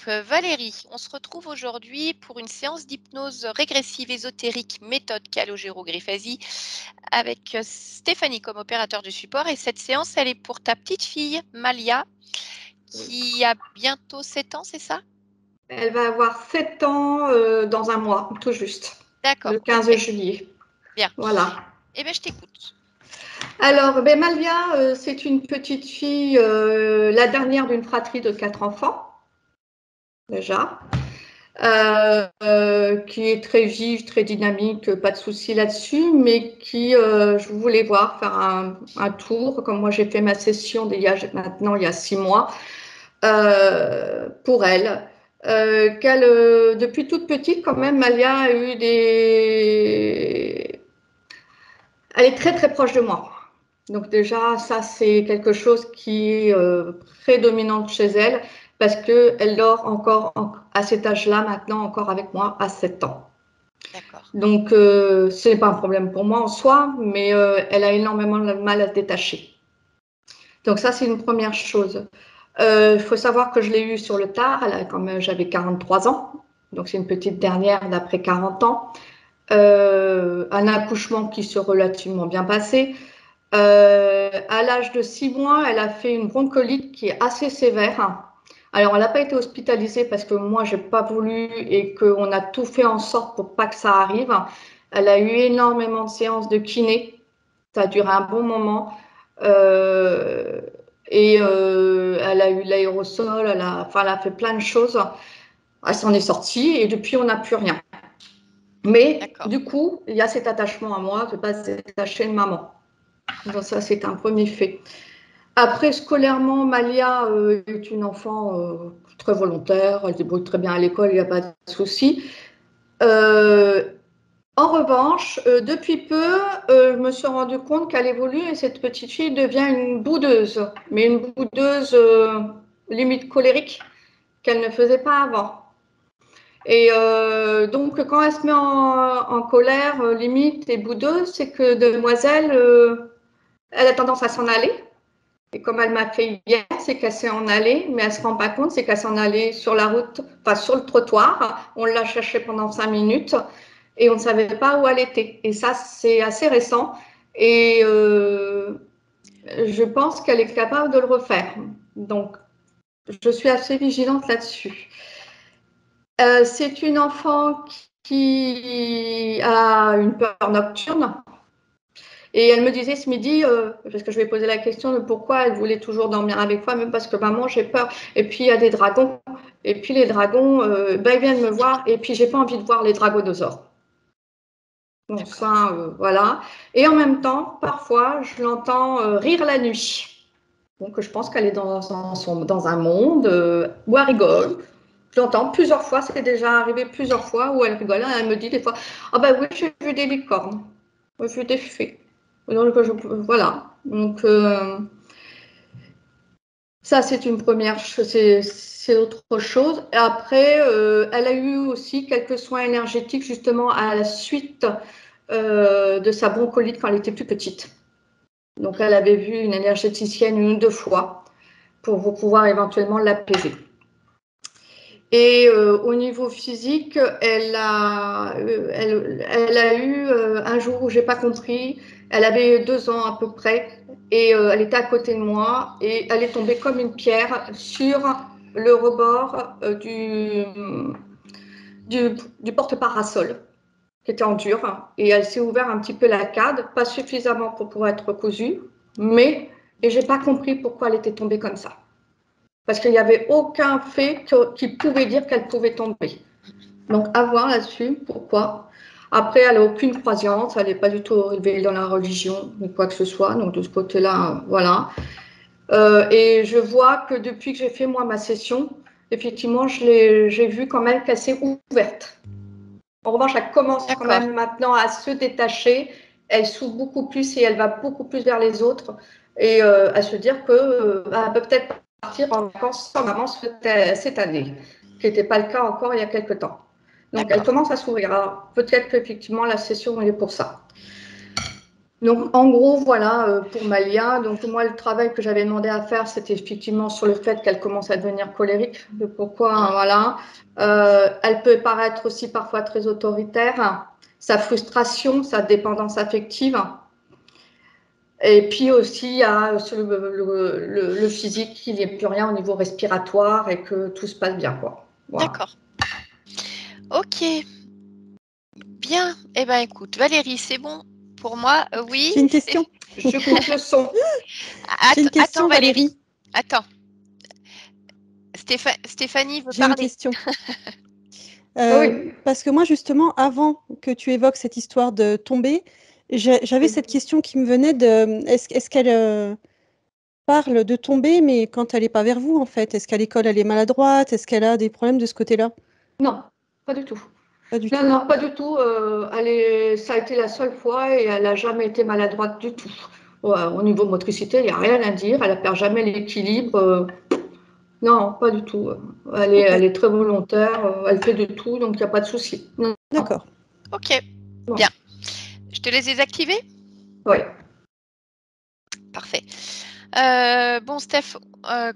Valérie, on se retrouve aujourd'hui pour une séance d'hypnose régressive ésotérique méthode Calogero-Grifasi avec Stéphanie comme opérateur de support. Et cette séance, elle est pour ta petite fille, Malia, qui a bientôt 7 ans, c'est ça? Elle va avoir 7 ans dans un mois, tout juste. D'accord, Le 15 ok, juillet. bien. Voilà. Eh bien, je t'écoute. Alors, Malia, c'est une petite fille, la dernière d'une fratrie de 4 enfants, déjà, qui est très vive, très dynamique, pas de souci là-dessus, mais qui, je voulais voir, faire un tour, comme moi j'ai fait ma session maintenant il y a 6 mois, pour elle. Depuis toute petite, quand même, Malia a eu des... Elle est très très proche de moi. Donc déjà, ça c'est quelque chose qui est prédominant chez elle parce qu'elle dort encore à cet âge-là, maintenant encore avec moi à 7 ans. D'accord. Donc ce n'est pas un problème pour moi en soi, mais elle a énormément de mal à se détacher. Donc ça c'est une première chose. Il faut savoir que je l'ai eue sur le tard, j'avais 43 ans, donc c'est une petite dernière d'après 40 ans. Un accouchement qui s'est relativement bien passé. À l'âge de 6 mois, elle a fait une bronchiolite qui est assez sévère. Alors, elle n'a pas été hospitalisée parce que moi, je n'ai pas voulu et qu'on a tout fait en sorte pour pas que ça arrive. Elle a eu énormément de séances de kiné. Ça a duré un bon moment. Euh, elle a eu l'aérosol, elle a fait plein de choses. Elle s'en est sortie et depuis, on n'a plus rien. Mais du coup, il y a cet attachement à moi de ne pas se détacher de maman. Donc ça, c'est un premier fait. Après, scolairement, Malia est une enfant très volontaire, elle se débrouille très bien à l'école, il n'y a pas de souci. En revanche, depuis peu, je me suis rendu compte qu'elle évolue et cette petite fille devient une boudeuse, mais une boudeuse limite colérique qu'elle ne faisait pas avant. Et donc, quand elle se met en colère, limite et boudeuse, c'est que demoiselle, elle a tendance à s'en aller. Et comme elle m'a fait hier, c'est qu'elle s'est en allée, mais elle ne se rend pas compte, c'est qu'elle s'en allait sur la route, enfin sur le trottoir. On l'a cherchée pendant 5 minutes et on ne savait pas où elle était. Et ça, c'est assez récent. Et je pense qu'elle est capable de le refaire. Donc, je suis assez vigilante là-dessus. C'est une enfant qui a une peur nocturne. Et elle me disait ce midi, parce que je lui ai posé la question de pourquoi elle voulait toujours dormir avec moi, même parce que maman, j'ai peur. Et puis il y a des dragons. Et puis les dragons, ils viennent me voir. Et puis j'ai pas envie de voir les dragonosaures. Bon, ça, voilà. Et en même temps, parfois, je l'entends rire la nuit. Donc je pense qu'elle est dans un monde où elle rigole. Je l'entends plusieurs fois, c'est déjà arrivé plusieurs fois où elle rigole. Elle me dit des fois, ah ben oui, j'ai vu des licornes, j'ai vu des fées. Donc, voilà. Donc, ça, c'est une première chose, c'est autre chose. Et après, elle a eu aussi quelques soins énergétiques justement à la suite de sa bronchiolite quand elle était plus petite. Donc, elle avait vu une énergéticienne 1 ou 2 fois pour pouvoir éventuellement l'apaiser. Et au niveau physique, elle a eu un jour où j'ai pas compris. Elle avait 2 ans à peu près et elle était à côté de moi et elle est tombée comme une pierre sur le rebord du porte-parasol qui était en dur et elle s'est ouvert un petit peu l'arcade, pas suffisamment pour pouvoir être cousue, mais et j'ai pas compris pourquoi elle était tombée comme ça. Parce qu'il n'y avait aucun fait qui pouvait dire qu'elle pouvait tomber. Donc, à voir là-dessus, pourquoi. Après, elle n'a aucune croyance, elle n'est pas du tout élevée dans la religion, ni quoi que ce soit. Donc, de ce côté-là, voilà. Et je vois que depuis que j'ai fait, moi, ma session, effectivement, j'ai vu quand même qu'elle s'est ouverte. En revanche, elle commence quand même maintenant à se détacher. Elle s'ouvre beaucoup plus et elle va beaucoup plus vers les autres. Et à se dire qu'elle peut peut-être partir en vacances sans maman cette année, ce qui n'était pas le cas encore il y a quelques temps. Donc, elle commence à s'ouvrir. Alors, peut-être qu'effectivement, la session, elle est pour ça. Donc, en gros, voilà, pour Malia. Donc, moi, le travail que j'avais demandé à faire, c'était effectivement sur le fait qu'elle commence à devenir colérique. De pourquoi, voilà. Elle peut paraître aussi parfois très autoritaire. Sa frustration, sa dépendance affective. Et puis aussi, il y a sur le physique, qu'il n'y ait plus rien au niveau respiratoire et que tout se passe bien, quoi. Voilà. D'accord. Ok. Bien. Eh ben, écoute, Valérie, c'est bon pour moi. Oui. J'ai une question. Je coupe le son. J'ai une Attends, question, Valérie. Valérie. Attends. Stéphanie veut J'ai une parler. question. Ah oui. Parce que moi, justement, avant que tu évoques cette histoire de tomber, j'avais cette question qui me venait de est-ce qu'elle parle de tomber, mais quand elle n'est pas vers vous, en fait? Est-ce qu'à l'école, elle est maladroite? Est-ce qu'elle a des problèmes de ce côté-là? Non, pas du tout. Pas du Non, tout. non, pas du tout. Ça a été la seule fois et elle n'a jamais été maladroite du tout. Ouais, au niveau motricité, il n'y a rien à dire. Elle ne perd jamais l'équilibre. Non, pas du tout. Ok, Elle est très volontaire. Elle fait de tout, donc il n'y a pas de souci. Non, non, d'accord. Ok. non. Bien. Je te les désactiver? Oui. Parfait. Bon, Steph,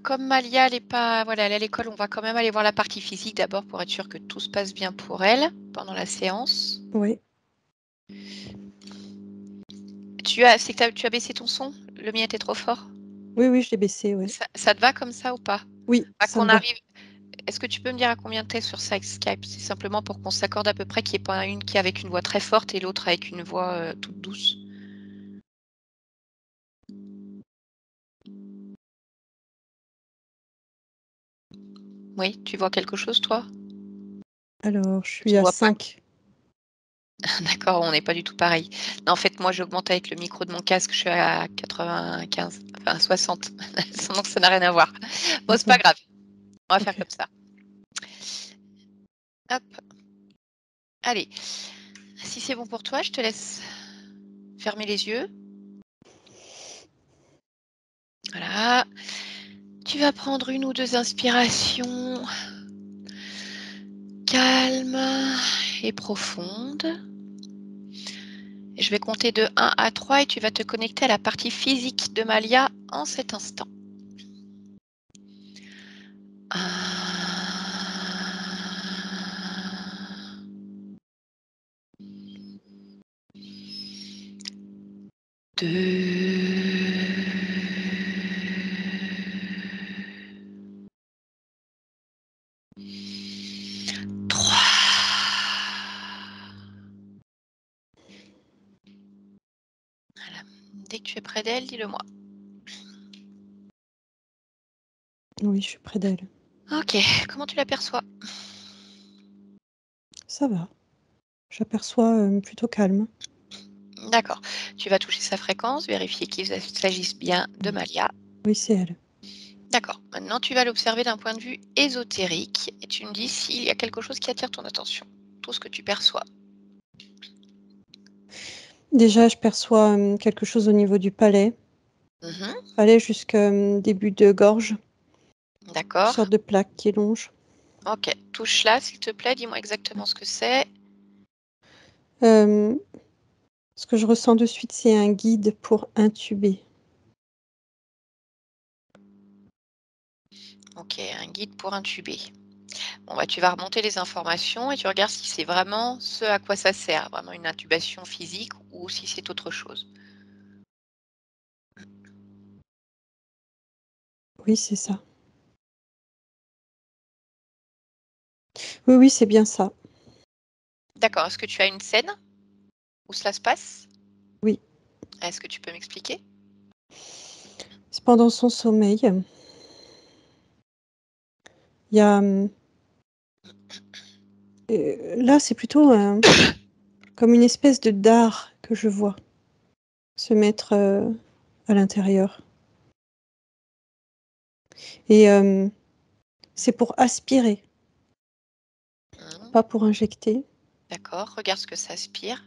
comme Malia, elle est pas, voilà, elle est à l'école, on va quand même aller voir la partie physique d'abord pour être sûr que tout se passe bien pour elle pendant la séance. Oui, Tu as baissé ton son? Le mien était trop fort. oui, oui, je l'ai baissé, oui. Ça te va comme ça ou pas? Oui, À ça qu'on me va. arrive. Est-ce que tu peux me dire à combien t'es sur Skype? C'est simplement pour qu'on s'accorde à peu près qu'il n'y ait pas une qui est avec une voix très forte et l'autre avec une voix toute douce. Oui, tu vois quelque chose, toi? Alors, je suis Tu à vois pas? 5. D'accord, on n'est pas du tout pareil. Non, en fait, moi, j'augmente avec le micro de mon casque, je suis à 95, enfin 60. Donc, ça n'a rien à voir. Bon, c'est pas D'accord. grave. On va faire Ok. comme ça. Hop. Allez. Si c'est bon pour toi, je te laisse fermer les yeux. Voilà. Tu vas prendre une ou deux inspirations calmes et profondes. Et je vais compter de 1 à 3 et tu vas te connecter à la partie physique de Malia en cet instant. 2, 3. Voilà. Dès que tu es près d'elle, dis-le moi. Oui, je suis près d'elle. Ok, comment tu l'aperçois? Ça va. J'aperçois plutôt calme. D'accord. Tu vas toucher sa fréquence, vérifier qu'il s'agisse bien de Malia. Oui, c'est elle. D'accord. Maintenant, tu vas l'observer d'un point de vue ésotérique et tu me dis s'il y a quelque chose qui attire ton attention. Tout ce que tu perçois. Déjà, je perçois quelque chose au niveau du palais. Mhm. Palais jusqu'au début de gorge. Une D'accord. sorte de plaque qui longe. Ok. Touche là, s'il te plaît. Dis-moi exactement ce que c'est. Ce que je ressens de suite, c'est un guide pour intuber. Ok, un guide pour intuber. Bon, bah, tu vas remonter les informations et tu regardes si c'est vraiment ce à quoi ça sert, vraiment une intubation physique ou si c'est autre chose. Oui, c'est ça. Oui, oui, c'est bien ça. D'accord. Est-ce que tu as une scène où cela se passe? Oui. Est-ce que tu peux m'expliquer? C'est pendant son sommeil. Il y a... là, c'est plutôt comme une espèce de dard que je vois se mettre à l'intérieur. Et c'est pour aspirer, Mhm. pas pour injecter. D'accord. Regarde ce que ça aspire.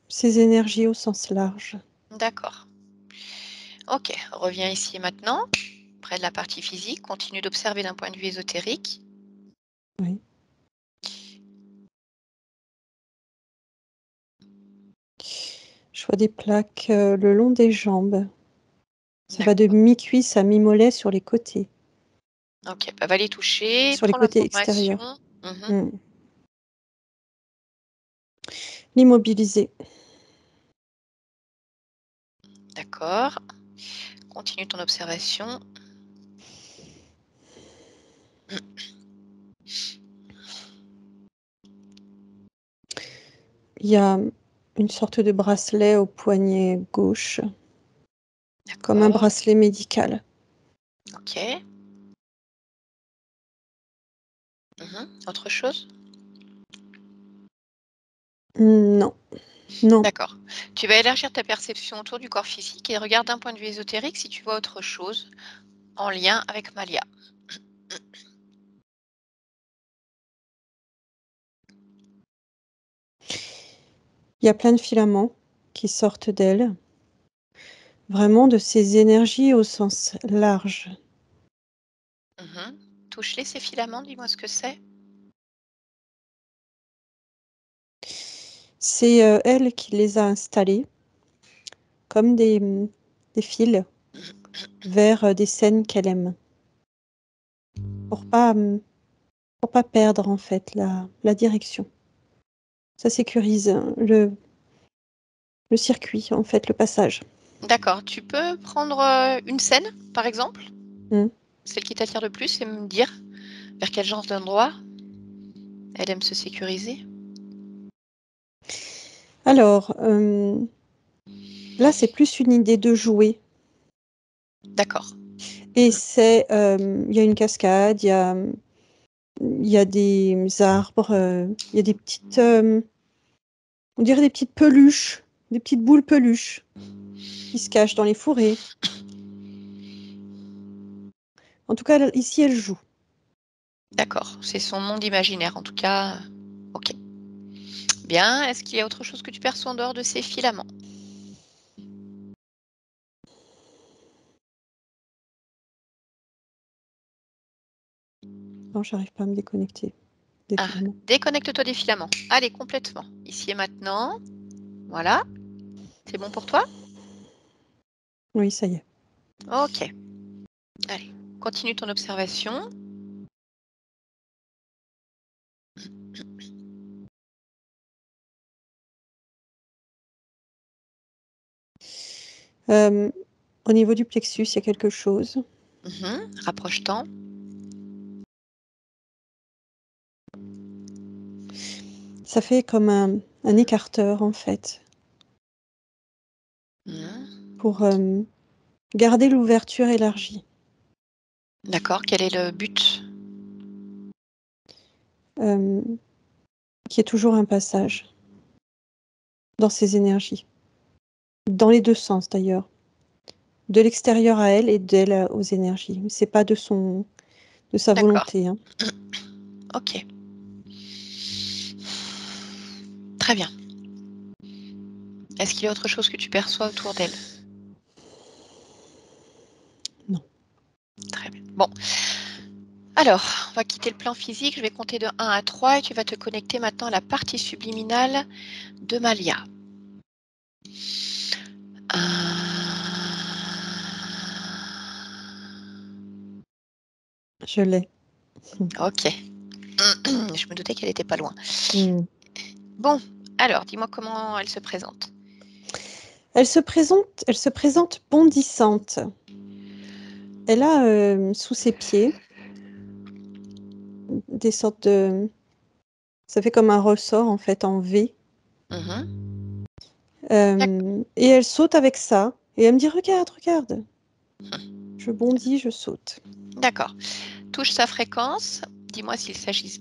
Ces énergies au sens large. D'accord. Ok. Reviens ici et maintenant, près de la partie physique. Continue d'observer d'un point de vue ésotérique. Oui. Je vois des plaques le long des jambes. Ça va de D'accord. mi-cuisse à mi-mollet sur les côtés. Ok, bah, va les toucher, Sur les prends côtés l'information. extérieurs. Mhm. Mm. L'immobiliser. D'accord. Continue ton observation. Il y a une sorte de bracelet au poignet gauche, comme un D'accord. bracelet médical. Ok. Autre chose? Non, non. D'accord. Tu vas élargir ta perception autour du corps physique et regarde d'un point de vue ésotérique si tu vois autre chose en lien avec Malia. Il y a plein de filaments qui sortent d'elle, vraiment de ces énergies au sens large. Touche-les, ces filaments, dis-moi ce que c'est. C'est elle qui les a installés comme des fils vers des scènes qu'elle aime, pour pas perdre en fait la direction. Ça sécurise le circuit, en fait, le passage. D'accord. Tu peux prendre une scène, par exemple, Mm. celle qui t'attire le plus, et me dire vers quel genre d'endroit elle aime se sécuriser. Alors, là, c'est plus une idée de jouer. D'accord. Et c'est, il y a une cascade, il y a des arbres, il y a des petites, on dirait des petites peluches, des petites boules peluches qui se cachent dans les fourrés. En tout cas, ici, elle joue. D'accord. C'est son monde imaginaire, en tout cas. Ok. Bien. Est-ce qu'il y a autre chose que tu perçois en dehors de ces filaments? Non, j'arrive pas à me déconnecter des Ah, filaments. déconnecte-toi des filaments. Allez, complètement. Ici et maintenant. Voilà. C'est bon pour toi? Oui, ça y est. Ok. Allez, continue ton observation. Au niveau du plexus, il y a quelque chose. Rapproche-t'en. Ça fait comme un écarteur, en fait, Mhm. pour garder l'ouverture élargie. D'accord, quel est le but? Qui est toujours un passage dans ces énergies. Dans les deux sens, d'ailleurs. De l'extérieur à elle et d'elle aux énergies. C'est pas de sa D'accord. volonté. Hein. Ok. Très bien. Est-ce qu'il y a autre chose que tu perçois autour d'elle? Non. Très bien. Bon. Alors, on va quitter le plan physique. Je vais compter de 1 à 3 et tu vas te connecter maintenant à la partie subliminale de Malia. 1. Je l'ai. Ok. Je me doutais qu'elle était pas loin. Mm. Bon, alors, dis-moi comment elle se présente. Elle se présente bondissante. Elle a sous ses pieds des sortes de... Ça fait comme un ressort, en fait, en V. Mhm. Et elle saute avec ça. Et elle me dit, regarde, regarde. Je bondis, je saute. D'accord. Touche sa fréquence. Dis-moi s'il s'agit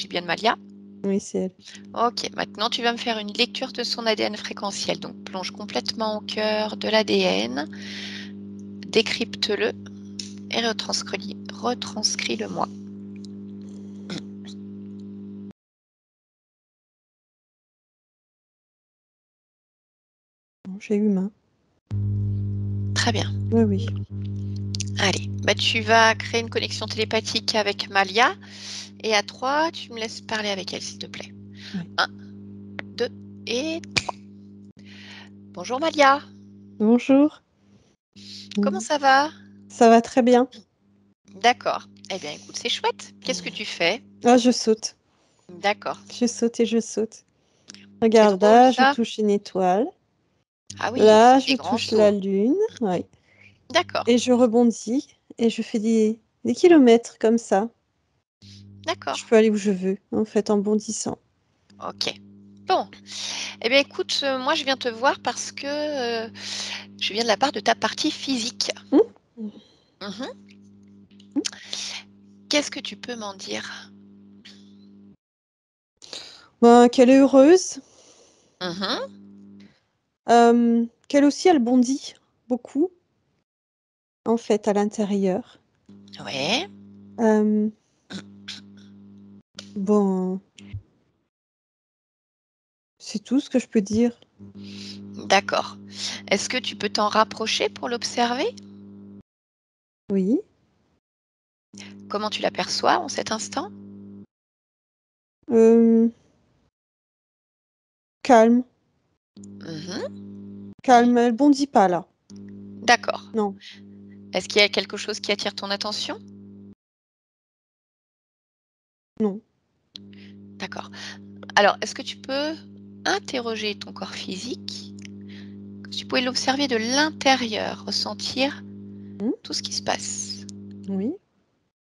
bien de Malia. Oui, c'est elle. Ok, maintenant tu vas me faire une lecture de son ADN fréquentiel. Donc plonge complètement au cœur de l'ADN, décrypte-le et retranscris-le-moi. Bon, j'ai humain. Très bien. Oui, oui. Allez, bah, tu vas créer une connexion télépathique avec Malia. Et à 3, tu me laisses parler avec elle, s'il te plaît. Oui. 1, 2 et 3. Bonjour Malia, Bonjour. comment ça va? Ça va très bien. D'accord. Eh bien écoute, c'est chouette. Qu'est-ce que tu fais? Ah, je saute. D'accord. Je saute et je saute. C'est Regarde, drôle là, je ça? touche une étoile. Ah oui, il Là, fait je des grands touche la sauts. lune. Ouais. D'accord, Et je rebondis et je fais des kilomètres comme ça. d'accord. Je peux aller où je veux, en fait, en bondissant. Ok. Bon. Eh bien écoute, moi je viens te voir parce que je viens de la part de ta partie physique. Hmm. Mhm. Qu'est-ce que tu peux m'en dire? Ben, qu'elle est heureuse. Mhm. Qu'elle aussi, elle bondit beaucoup, en fait, à l'intérieur. Ouais, Euh, bon, c'est tout ce que je peux dire. d'accord. Est-ce que tu peux t'en rapprocher pour l'observer? Oui. Comment tu l'aperçois en cet instant? Euh, calme. Mhm. Calme, elle bondit pas là. D'accord. Non. Est-ce qu'il y a quelque chose qui attire ton attention? Non. D'accord. Alors, est-ce que tu peux interroger ton corps physique, comme si tu pouvais l'observer de l'intérieur, ressentir Hmm. tout ce qui se passe? Oui.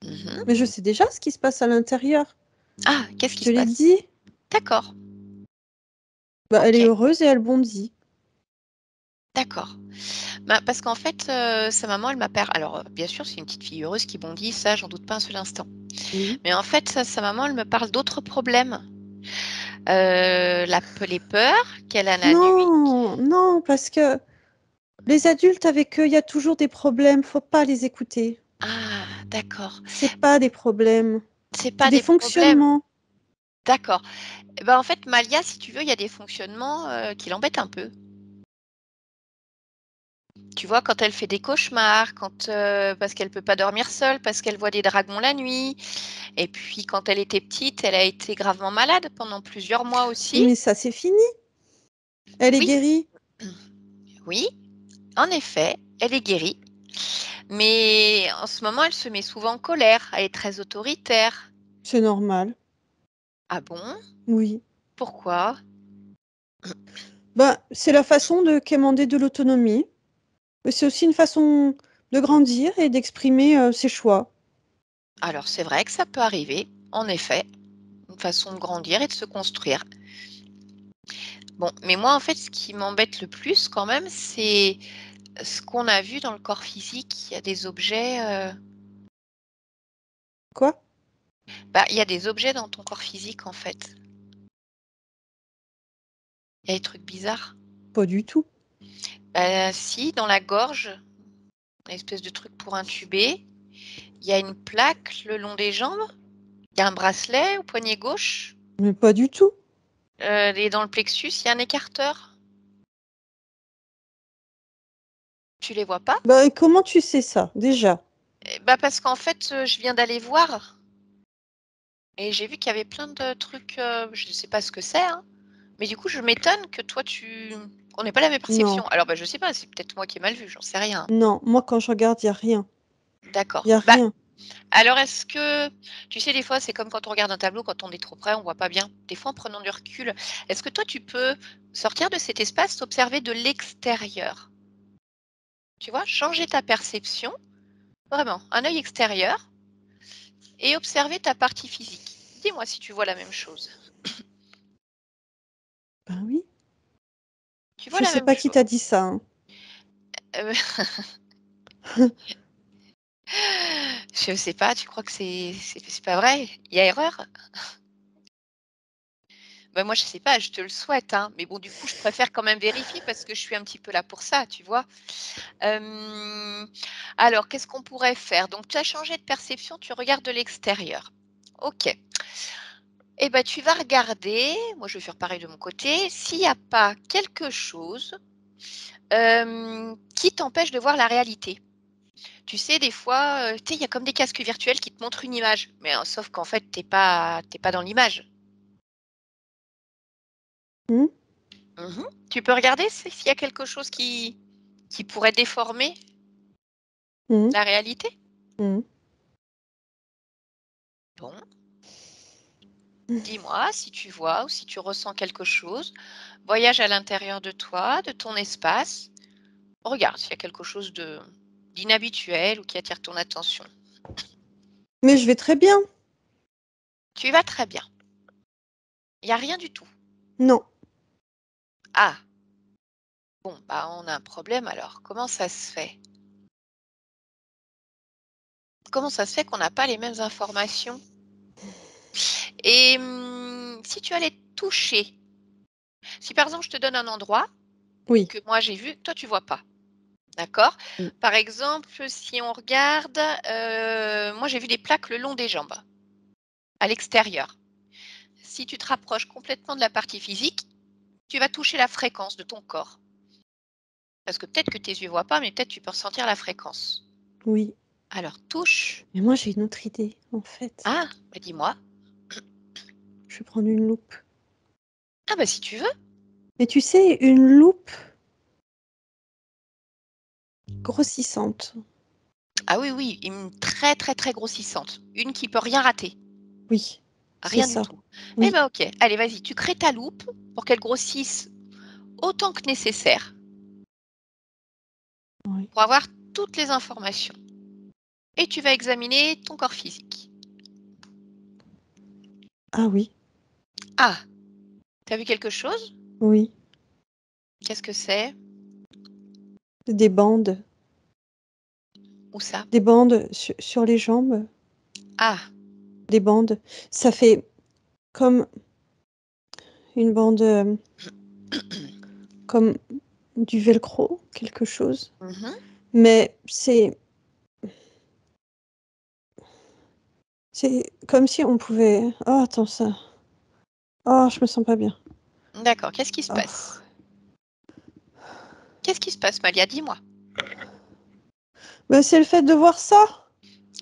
Mhm. Mais je sais déjà ce qui se passe à l'intérieur. Ah, qu'est-ce Je qui te se l'ai passe? dit. D'accord, Bah, elle est ok, heureuse et elle bondit. d'accord. Bah, parce qu'en fait, sa maman, elle m'appelle. Alors, bien sûr, c'est une petite fille heureuse qui bondit, ça, j'en doute pas un seul instant. Oui. Mais en fait, sa maman, elle me parle d'autres problèmes. Les peurs qu'elle a la nuit. Non, non, parce que les adultes avec eux, il y a toujours des problèmes. Faut pas les écouter. Ah, d'accord. C'est pas des problèmes. C'est C'est pas des des problèmes. fonctionnements. D'accord. Eh ben, en fait, Malia, si tu veux, il y a des fonctionnements, qui l'embêtent un peu. Tu vois, quand elle fait des cauchemars, parce qu'elle peut pas dormir seule, parce qu'elle voit des dragons la nuit et puis quand elle était petite, elle a été gravement malade pendant plusieurs mois aussi. Mais ça, c'est fini. Elle est Oui, guérie. oui, en effet, elle est guérie, mais en ce moment, elle se met souvent en colère, elle est très autoritaire. C'est normal. Ah bon? Oui. Pourquoi? Bah, c'est la façon de quémander de l'autonomie. Mais c'est aussi une façon de grandir et d'exprimer ses choix. Alors c'est vrai que ça peut arriver, en effet, une façon de grandir et de se construire. Bon, mais moi, en fait, ce qui m'embête le plus quand même, c'est ce qu'on a vu dans le corps physique. Il y a des objets, Quoi? il y a des objets dans ton corps physique, en fait. Il y a des trucs bizarres. Pas du tout. Si, dans la gorge, une espèce de truc pour intuber. Il y a une plaque le long des jambes. Il y a un bracelet au poignet gauche. Mais pas du tout. Et dans le plexus, il y a un écarteur. Tu les vois pas? Bah, et comment tu sais ça, déjà? Parce qu'en fait, je viens d'aller voir et j'ai vu qu'il y avait plein de trucs, je ne sais pas ce que c'est, hein, mais du coup, je m'étonne que toi, qu'on n'ait pas la même Non, perception. Alors, je sais pas, c'est peut-être moi qui ai mal vu, j'en sais rien. non. Moi, quand je regarde, il y a rien. Il D'accord. y a rien. Alors est-ce que tu sais, des fois, c'est comme quand on regarde un tableau, quand on est trop près, on voit pas bien. Des fois, en prenant du recul, est-ce que toi, tu peux sortir de cet espace, t'observer de l'extérieur? Tu vois? Changer ta perception, vraiment, un œil extérieur et observer ta partie physique. Dis-moi si tu vois la même chose. Ben oui. Tu vois Je la sais même pas qui chose? t'a dit ça, hein. Heu, je sais pas, tu crois que c'est pas vrai? Il y a erreur? Moi, je sais pas, je te le souhaite, hein, mais bon, du coup, je préfère quand même vérifier parce que je suis un petit peu là pour ça, tu vois? Hem, alors qu'est-ce qu'on pourrait faire? Donc tu as changé de perception, tu regardes de l'extérieur. OK. Et ben, tu vas regarder, moi je vais faire pareil de mon côté, s'il y a pas quelque chose, qui t'empêche de voir la réalité. Tu sais, des fois, tu sais, il y a comme des casques virtuels qui te montrent une image, mais sauf qu'en fait, tu es pas dans l'image. Mmh? Mmh. Tu peux regarder s'il y a quelque chose qui pourrait déformer Mmh. la réalité? Mmh. Bon, dis-moi si tu vois ou si tu ressens quelque chose. Voyage à l'intérieur de toi, de ton espace. Regarde s'il y a quelque chose d'inhabituel ou qui attire ton attention. Mais je vais très bien. Tu vas très bien. Il y a rien du tout. Non. Ah, bon, bah, on a un problème alors. Comment ça se fait? Comment ça se fait qu'on n'a pas les mêmes informations? Et si tu allais toucher, si par exemple je te donne un endroit Oui. que moi j'ai vu, toi tu vois pas, d'accord? Mmh. Par exemple, si on regarde, moi j'ai vu des plaques le long des jambes, à l'extérieur. Si tu te rapproches complètement de la partie physique, tu vas toucher la fréquence de ton corps. Parce que peut-être que tes yeux voient pas, mais peut-être tu peux ressentir la fréquence. Oui. Alors touche. Mais moi, j'ai une autre idée, en fait. Ah, bah dis-moi. Je vais prendre une loupe. Ah bah si tu veux. Mais tu sais, une loupe grossissante. Ah oui, oui, une très, très, très grossissante. Une qui peut rien rater. Oui, c'est Rien du ça. tout. Eh Oui. ben OK. Allez, vas-y, tu crées ta loupe pour qu'elle grossisse autant que nécessaire Oui. pour avoir toutes les informations. Et tu vas examiner ton corps physique. Ah oui, Ah, tu as vu quelque chose? oui. Qu'est-ce que c'est? Des bandes. Où ça? Des bandes sur les jambes. Ah, Des bandes. Ça fait comme une bande, comme du velcro, quelque chose. mmh. Mais c'est comme si on pouvait oh attends ça oh je me sens pas bien. D'accord. Qu'est-ce qui se Oh. passe? Qu'est-ce qui se passe, Malia? Dis-moi. Bah, c'est le fait de voir ça.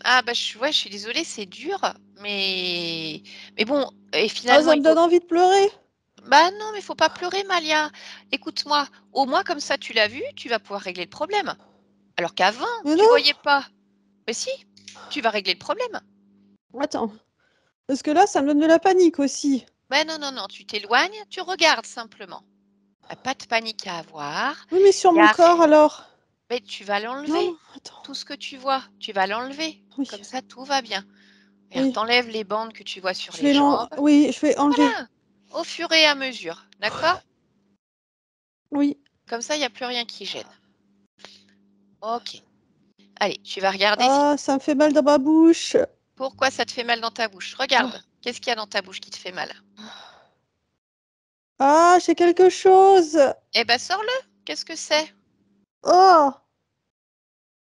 Ah bah, je suis désolée, c'est dur, mais bon et Ah finalement ça il me faut donne envie de pleurer. bah, non, mais il faut pas pleurer, Malia. Écoute-moi, au moins comme ça tu l'as vu, tu vas pouvoir régler le problème. Alors qu'avant, Mais tu non, voyais pas. Mais si, tu vas régler le problème. attends, parce que là ça me donne de la panique aussi. Ben non, non, non, tu t'éloignes, tu regardes simplement. Y a pas de panique à avoir. Oui, mais sur Y mon a corps ré alors? mais tu vas Non, l'enlever. attends. Tout ce que tu vois, tu vas l'enlever. Oui, Comme ça, tout va bien. Regarde, oui. tu les bandes que tu vois sur Je les vais jambes. oui, je vais enlever. Voilà, au fur et à mesure, d'accord? Oui. Comme ça, il y a plus rien qui gêne. OK. Allez, tu vas regarder si Ah, ça me fait mal dans ma bouche. pourquoi ça te fait mal dans ta bouche. Regarde, Ah, qu'est-ce qu'il y a dans ta bouche qui te fait mal? ah, j'ai quelque chose. Eh ben, sors-le. Qu'est-ce que c'est? Oh!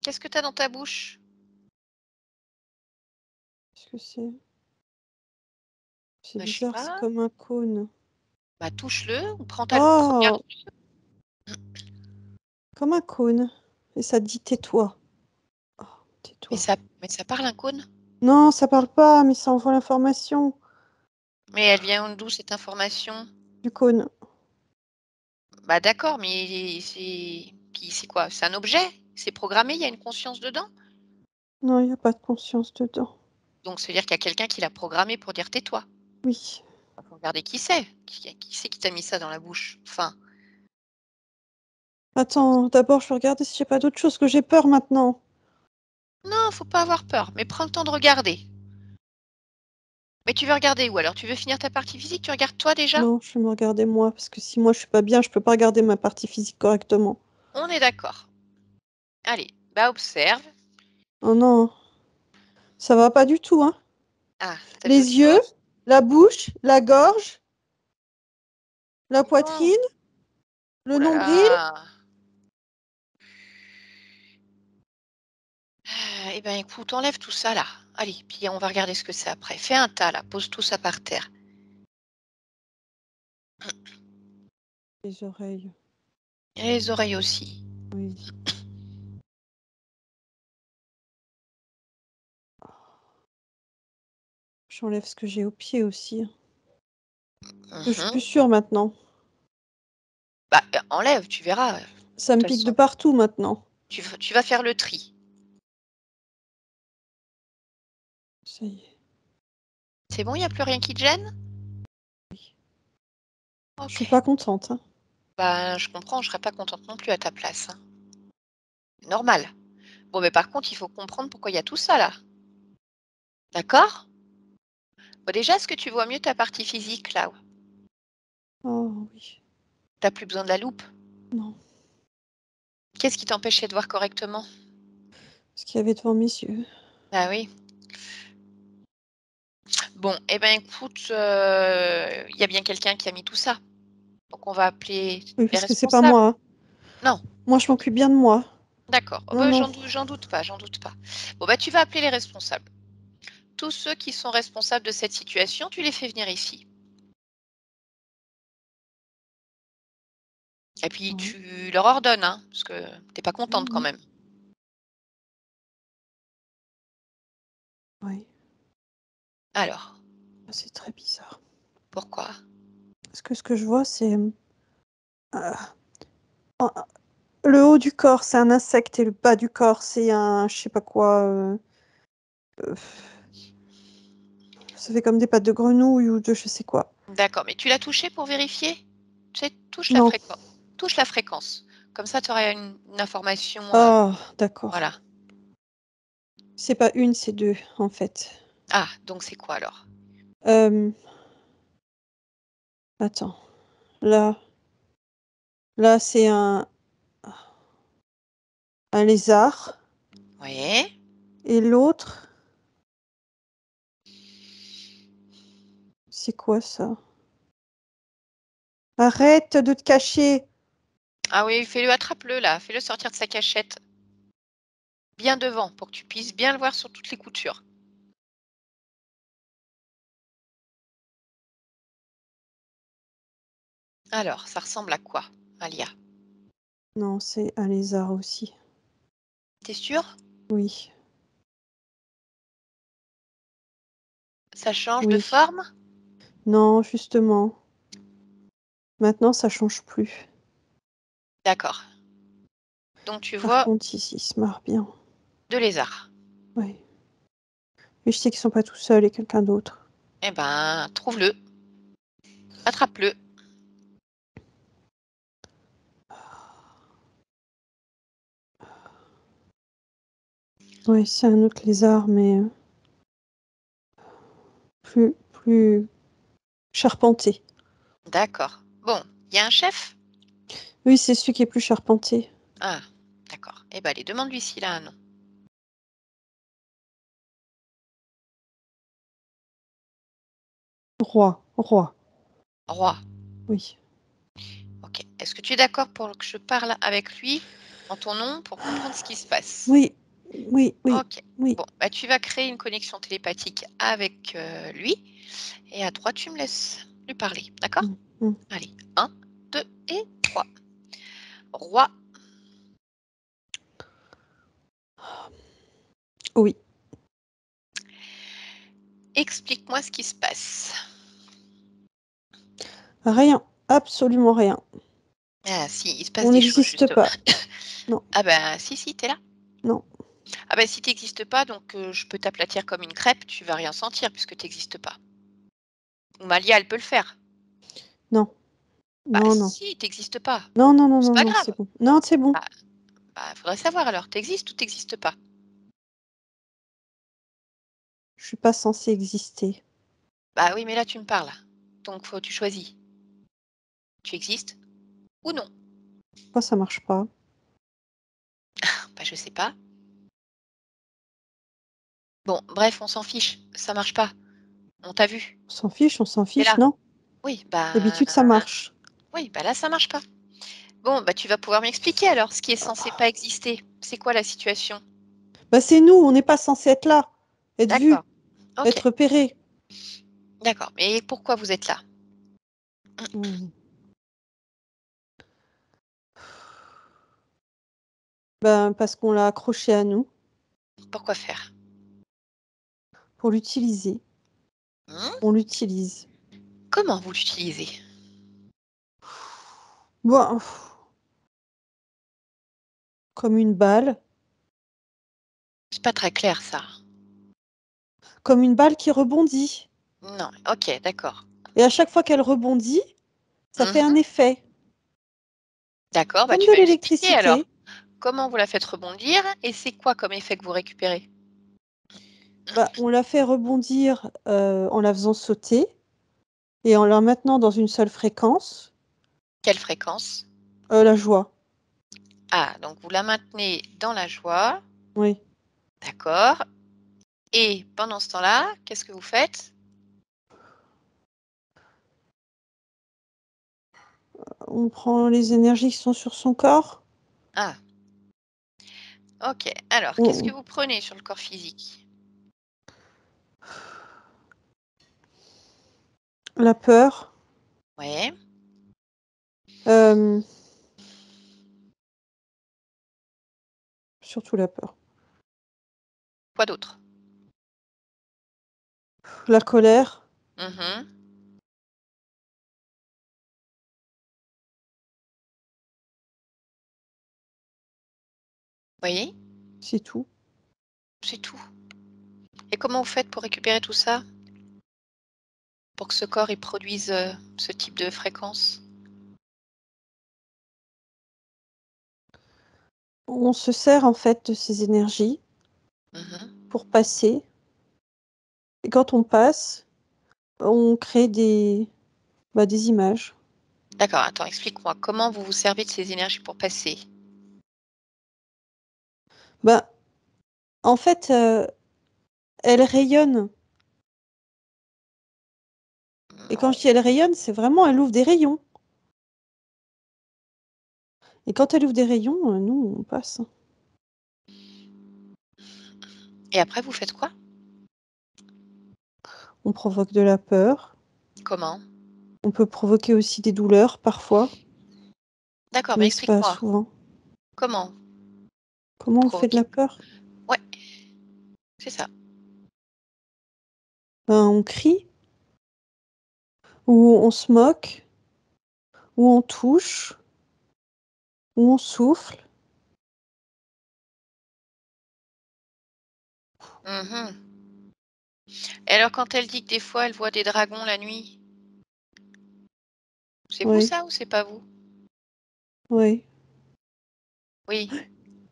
Qu'est-ce que tu as dans ta bouche? Qu'est-ce que c'est? C'est Bah, je sais bizarre, c'est pas. comme un cône. Bah, touche-le ou prends ta loupe, regarde. Oh! Comme un cône. Et ça dit tais-toi. Oh, Mais tais-toi. ça mais ça parle un cône? Non, ça parle pas, mais ça envoie l'information Mais elle vient d'où cette information? du cône. Bah, d'accord, mais c'est quoi? C'est un objet? C'est programmé? Il y a une conscience dedans? Non, il y a pas de conscience dedans. Donc ça veut dire qu'il y a quelqu'un qui l'a programmé pour dire tais-toi. Oui. Faut regarder qui c'est. Qui c'est qui t'a mis ça dans la bouche? Enfin, Attends, d'abord, je vais regarder si j'ai pas d'autre chose, que j'ai peur maintenant. non, faut pas avoir peur, mais prends le temps de regarder. Mais tu veux regarder où alors? Tu veux finir ta partie physique? Tu regardes toi déjà? Non, je vais me regarder moi, parce que si moi je suis pas bien, je peux pas regarder ma partie physique correctement. On est d'accord. Allez, bah observe. Oh non, ça va pas du tout, hein. Ah, t'as vu autre Les yeux, chose? la bouche, la gorge, la Non. poitrine, le Oh là nombril. là. Eh ben écoute, enlève tout ça là. Allez, puis on va regarder ce que c'est après. Fais un tas là, pose tout ça par terre. Les oreilles, Et les oreilles aussi. oui. J'enlève ce que j'ai au pied aussi, hein. Je suis Mhm. plus sûre maintenant. Bah, enlève, tu verras. Ça me toute pique de façon, partout maintenant. tu vas faire le tri. Ça y est. C'est bon, il y a plus rien qui te gêne? Je suis OK. pas contente, hein. Bah, je comprends, je serais pas contente non plus à ta place, hein. Normal. Bon, mais par contre, il faut comprendre pourquoi il y a tout ça là. D'accord? Bon, déjà, est-ce que tu vois mieux ta partie physique là? Oh oui. T'as plus besoin de la loupe? Non, Qu'est-ce qui t'empêchait de voir correctement? ce qu'il y avait devant mes yeux. Ah oui. Bon, eh ben écoute, il y a bien quelqu'un qui a mis tout ça. Donc on va appeler Oui, les parce que c'est pas responsables. moi, hein. Non? Moi, je m'occupe bien de moi. D'accord. Oh Non, bah, non. j'en doute pas, j'en doute pas. Bon, bah, tu vas appeler les responsables. Tous ceux qui sont responsables de cette situation, tu les fais venir ici. Et puis Ouais. tu leur ordonnes, hein, parce que tu pas contente quand Mhm. même. Oui. Alors, Ah, c'est très bizarre. pourquoi? Parce que ce que je vois, c'est euh, en- le haut du corps, c'est un insecte et le bas du corps, c'est un, je sais pas quoi. Euh, ça fait comme des pattes de grenouille ou de je sais quoi. D'accord, mais tu l'as touché pour vérifier? Tu sais, touche la Non. fréquence. Touche la fréquence. Comme ça, tu auras une information. Ah, d'accord. Voilà. C'est pas une, c'est deux, en fait. Ah, donc c'est quoi alors? Euh, attends. Là, là, c'est un lézard. Oui. Et l'autre, c'est quoi ça? Arrête de te cacher. Ah oui, fais-le, attrape-le là, fais-le sortir de sa cachette. Bien devant, pour que tu puisses bien le voir sur toutes les coutures. Alors, ça ressemble à quoi, Alia? Non, c'est un lézard aussi. T'es sûre? Oui, Ça change de oui. forme? Non, justement. Maintenant, ça change plus. D'accord. Donc tu Par vois contre, ici, il se marre bien. deux lézards. Oui. Mais je sais qu'ils sont pas tout seuls et quelqu'un d'autre. Eh ben, trouve-le, attrape-le. Oui, c'est un autre lézard, mais plus charpenté. D'accord. Bon, il y a un chef? Oui, c'est celui qui est plus charpenté. Ah, d'accord. Eh ben, allez, demande-lui s'il a un nom. Roi. Roi. Oui. Ok. Est-ce que tu es d'accord pour que je parle avec lui en ton nom pour comprendre ce qui se passe? Oui, oui, oui, Ok. oui. Bon, bah, tu vas créer une connexion télépathique avec lui et à 3, tu me laisses lui parler. D'accord? Mm, mm. Allez, un, 2 et 3. Roi, Oui. explique-moi ce qui se passe. Rien. Absolument rien. Ah si, il se passe On des choses n'existe justement. pas. Non, Ah ben si, t'es là. non. Ah ben si t'existes pas, donc je peux t'aplatir comme une crêpe, tu vas rien sentir puisque t'existes pas. Ou Malia, elle peut le faire. Non. Bah Non, non. si, t'existes pas. Non, non, non, C'est non, pas non, c'est grave. bon. Non, c'est bon. Bah, faudrait savoir alors, t'existes ou t'existes pas? Je suis pas censée exister. Bah oui, mais là tu me parles. Donc tu choisis. Tu existes ou non? Pourquoi ça marche pas? Bah je sais pas. Bon, bref, on s'en fiche, ça marche pas. On t'a vu, On s'en t'es fiche, là. non? Oui, bah D'habitude, ça marche. oui, bah là ça marche pas. Bon, bah tu vas pouvoir m'expliquer alors ce qui est censé pas exister. C'est quoi la situation? Bah, c'est nous, on n'est pas censé être là, être D'accord. vu, OK, être repéré. d'accord. Mais pourquoi vous êtes là? Hmm. Ben, parce qu'on l'a accroché à nous Pourquoi faire? pour l'utiliser. Mmh? On l'utilise. Comment vous l'utilisez? Bon, comme une balle. C'est pas très clair ça. Comme une balle qui rebondit. Non, OK, d'accord. Et à chaque fois qu'elle rebondit, ça fait un Mmh. effet, D'accord, bah, comme tu de vas m'expliquer alors. l'électricité. Comment vous la faites rebondir et c'est quoi comme effet que vous récupérez? Bah, on la fait rebondir, en la faisant sauter et en la maintenant dans une seule fréquence, Quelle fréquence? la joie, Ah, donc vous la maintenez dans la joie, oui. d'accord, et pendant ce temps-là, qu'est-ce que vous faites? On prend les énergies qui sont sur son corps, Ah, OK. Alors, qu'est-ce que on vous prenez sur le corps physique? la peur, Ouais, hem, surtout la peur, quoi d'autre? la colère, Mmh. Oui, c'est tout. c'est tout. Et comment vous faites pour récupérer tout ça? Pour que ce corps, il produise, ce type de fréquence? On se sert en fait de ces énergies Mmh. pour passer et quand on passe, on crée des images. D'accord, attends, explique-moi, comment vous vous servez de ces énergies pour passer? Bah, en fait, elles rayonnent et quand Non. je dis: «Elle rayonne», c'est vraiment elle ouvre des rayons et quand elle ouvre des rayons, nous on passe. Et après vous faites quoi? On provoque de la peur, Comment? on peut provoquer aussi des douleurs parfois, D'accord, mais mais c'est pas explique-moi, souvent. comment Comment on fait de provoquer? la peur? Ouais, c'est ça. Ben, on crie ou on se moque ou on touche ou on souffle. Mmh. Et alors quand elle dit que des fois elle voit des dragons la nuit, c'est vous Oui, ça ou c'est pas vous? oui. Oui, Oui,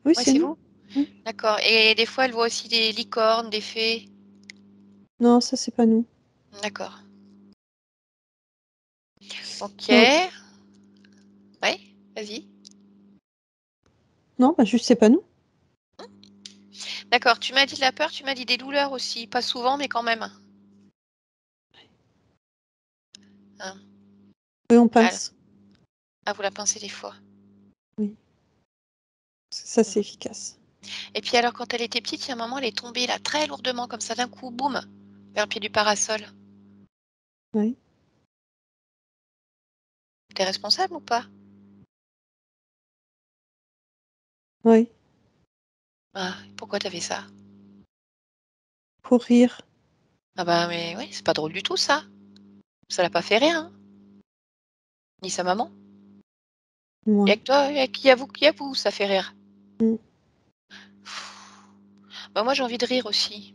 ouais, c'est c'est nous. vous? Oui. D'accord, et des fois elle voit aussi des licornes, des fées? Non, ça c'est pas nous. D'accord. Non, OK. Ouais, vas-y. non, bah, juste c'est pas nous. D'accord, tu m'as dit de la peur, tu m'as dit des douleurs aussi, pas souvent mais quand même? Hein? Oui, on Al pince. Ah, vous la pincez des fois? Oui, ça Mmh. c'est efficace. Et puis alors quand elle était petite, il y a un moment, elle est tombée là très lourdement comme ça d'un coup, boum, vers le pied du parasol. Oui, Tu es responsable ou pas? oui. Ah, pourquoi tu as fait ça? Pour rire. Ah bah, mais oui, c'est pas drôle du tout ça. Ça l'a pas fait rire, hein, ni sa maman. Il y a Mouais. que toi, il y a que vous, ça fait rire. Mmh. Bah, moi, j'ai envie de rire aussi.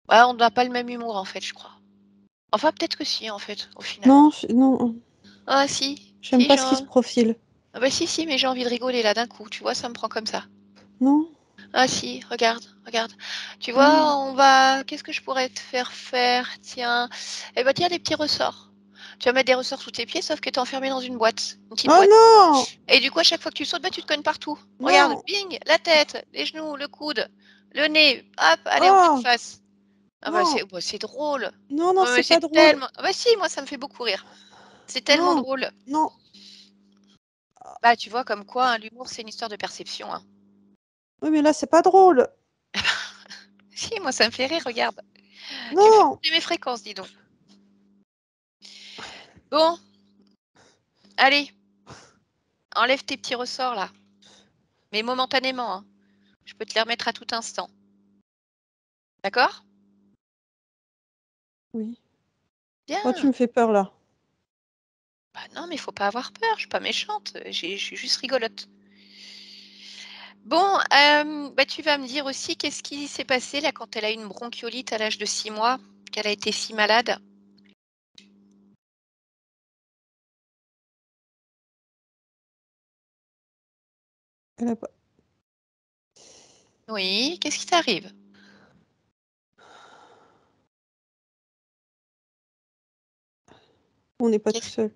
Ah, on n'a pas le même humour en fait, je crois. Enfin, peut-être que si, en fait, au final. Non, non, Ah si, j'aime si, pas ce qui se profile. ah bah, si, si, mais j'ai envie de rigoler là d'un coup, tu vois? Ça me prend comme ça. Non, Ah si, regarde, regarde. Tu non. vois, qu'est-ce que je pourrais te faire faire? Tiens, eh ben, tiens, des petits ressorts. Tu vas mettre des ressorts sous tes pieds, sauf que tu es enfermé dans une petite Oh boîte. non! Et du coup, à chaque fois que tu sautes, bah, tu te cognes partout. Regarde, Non! bing, la tête, les genoux, le coude, le nez, hop, allez, en pleine Oh! face. Ah bah, Non! c'est drôle. Non, non, Ouais, mais c'est pas c'est drôle. tellement ah bah si, moi, ça me fait beaucoup rire. C'est tellement Non, drôle. non. Bah, tu vois, comme quoi, hein, l'humour, c'est une histoire de perception, hein. Oui, mais là, c'est pas drôle. Si, moi, ça me fait rire, regarde. Tu me fais Non! monter mes fréquences, dis donc. Bon, allez, enlève tes petits ressorts là, mais momentanément, hein. Je peux te les remettre à tout instant. D'accord? Oui. Oh, tu Bien. me fais peur là. Bah non, mais il faut pas avoir peur, je suis pas méchante, je suis juste rigolote. Bon, bah, tu vas me dire aussi qu'est-ce qui s'est passé là quand elle a eu une bronchiolite à l'âge de 6 mois, qu'elle a été si malade? Elle a pas Oui, qu'est-ce qui t'arrive? on n'est pas tout Qu'est-ce seul.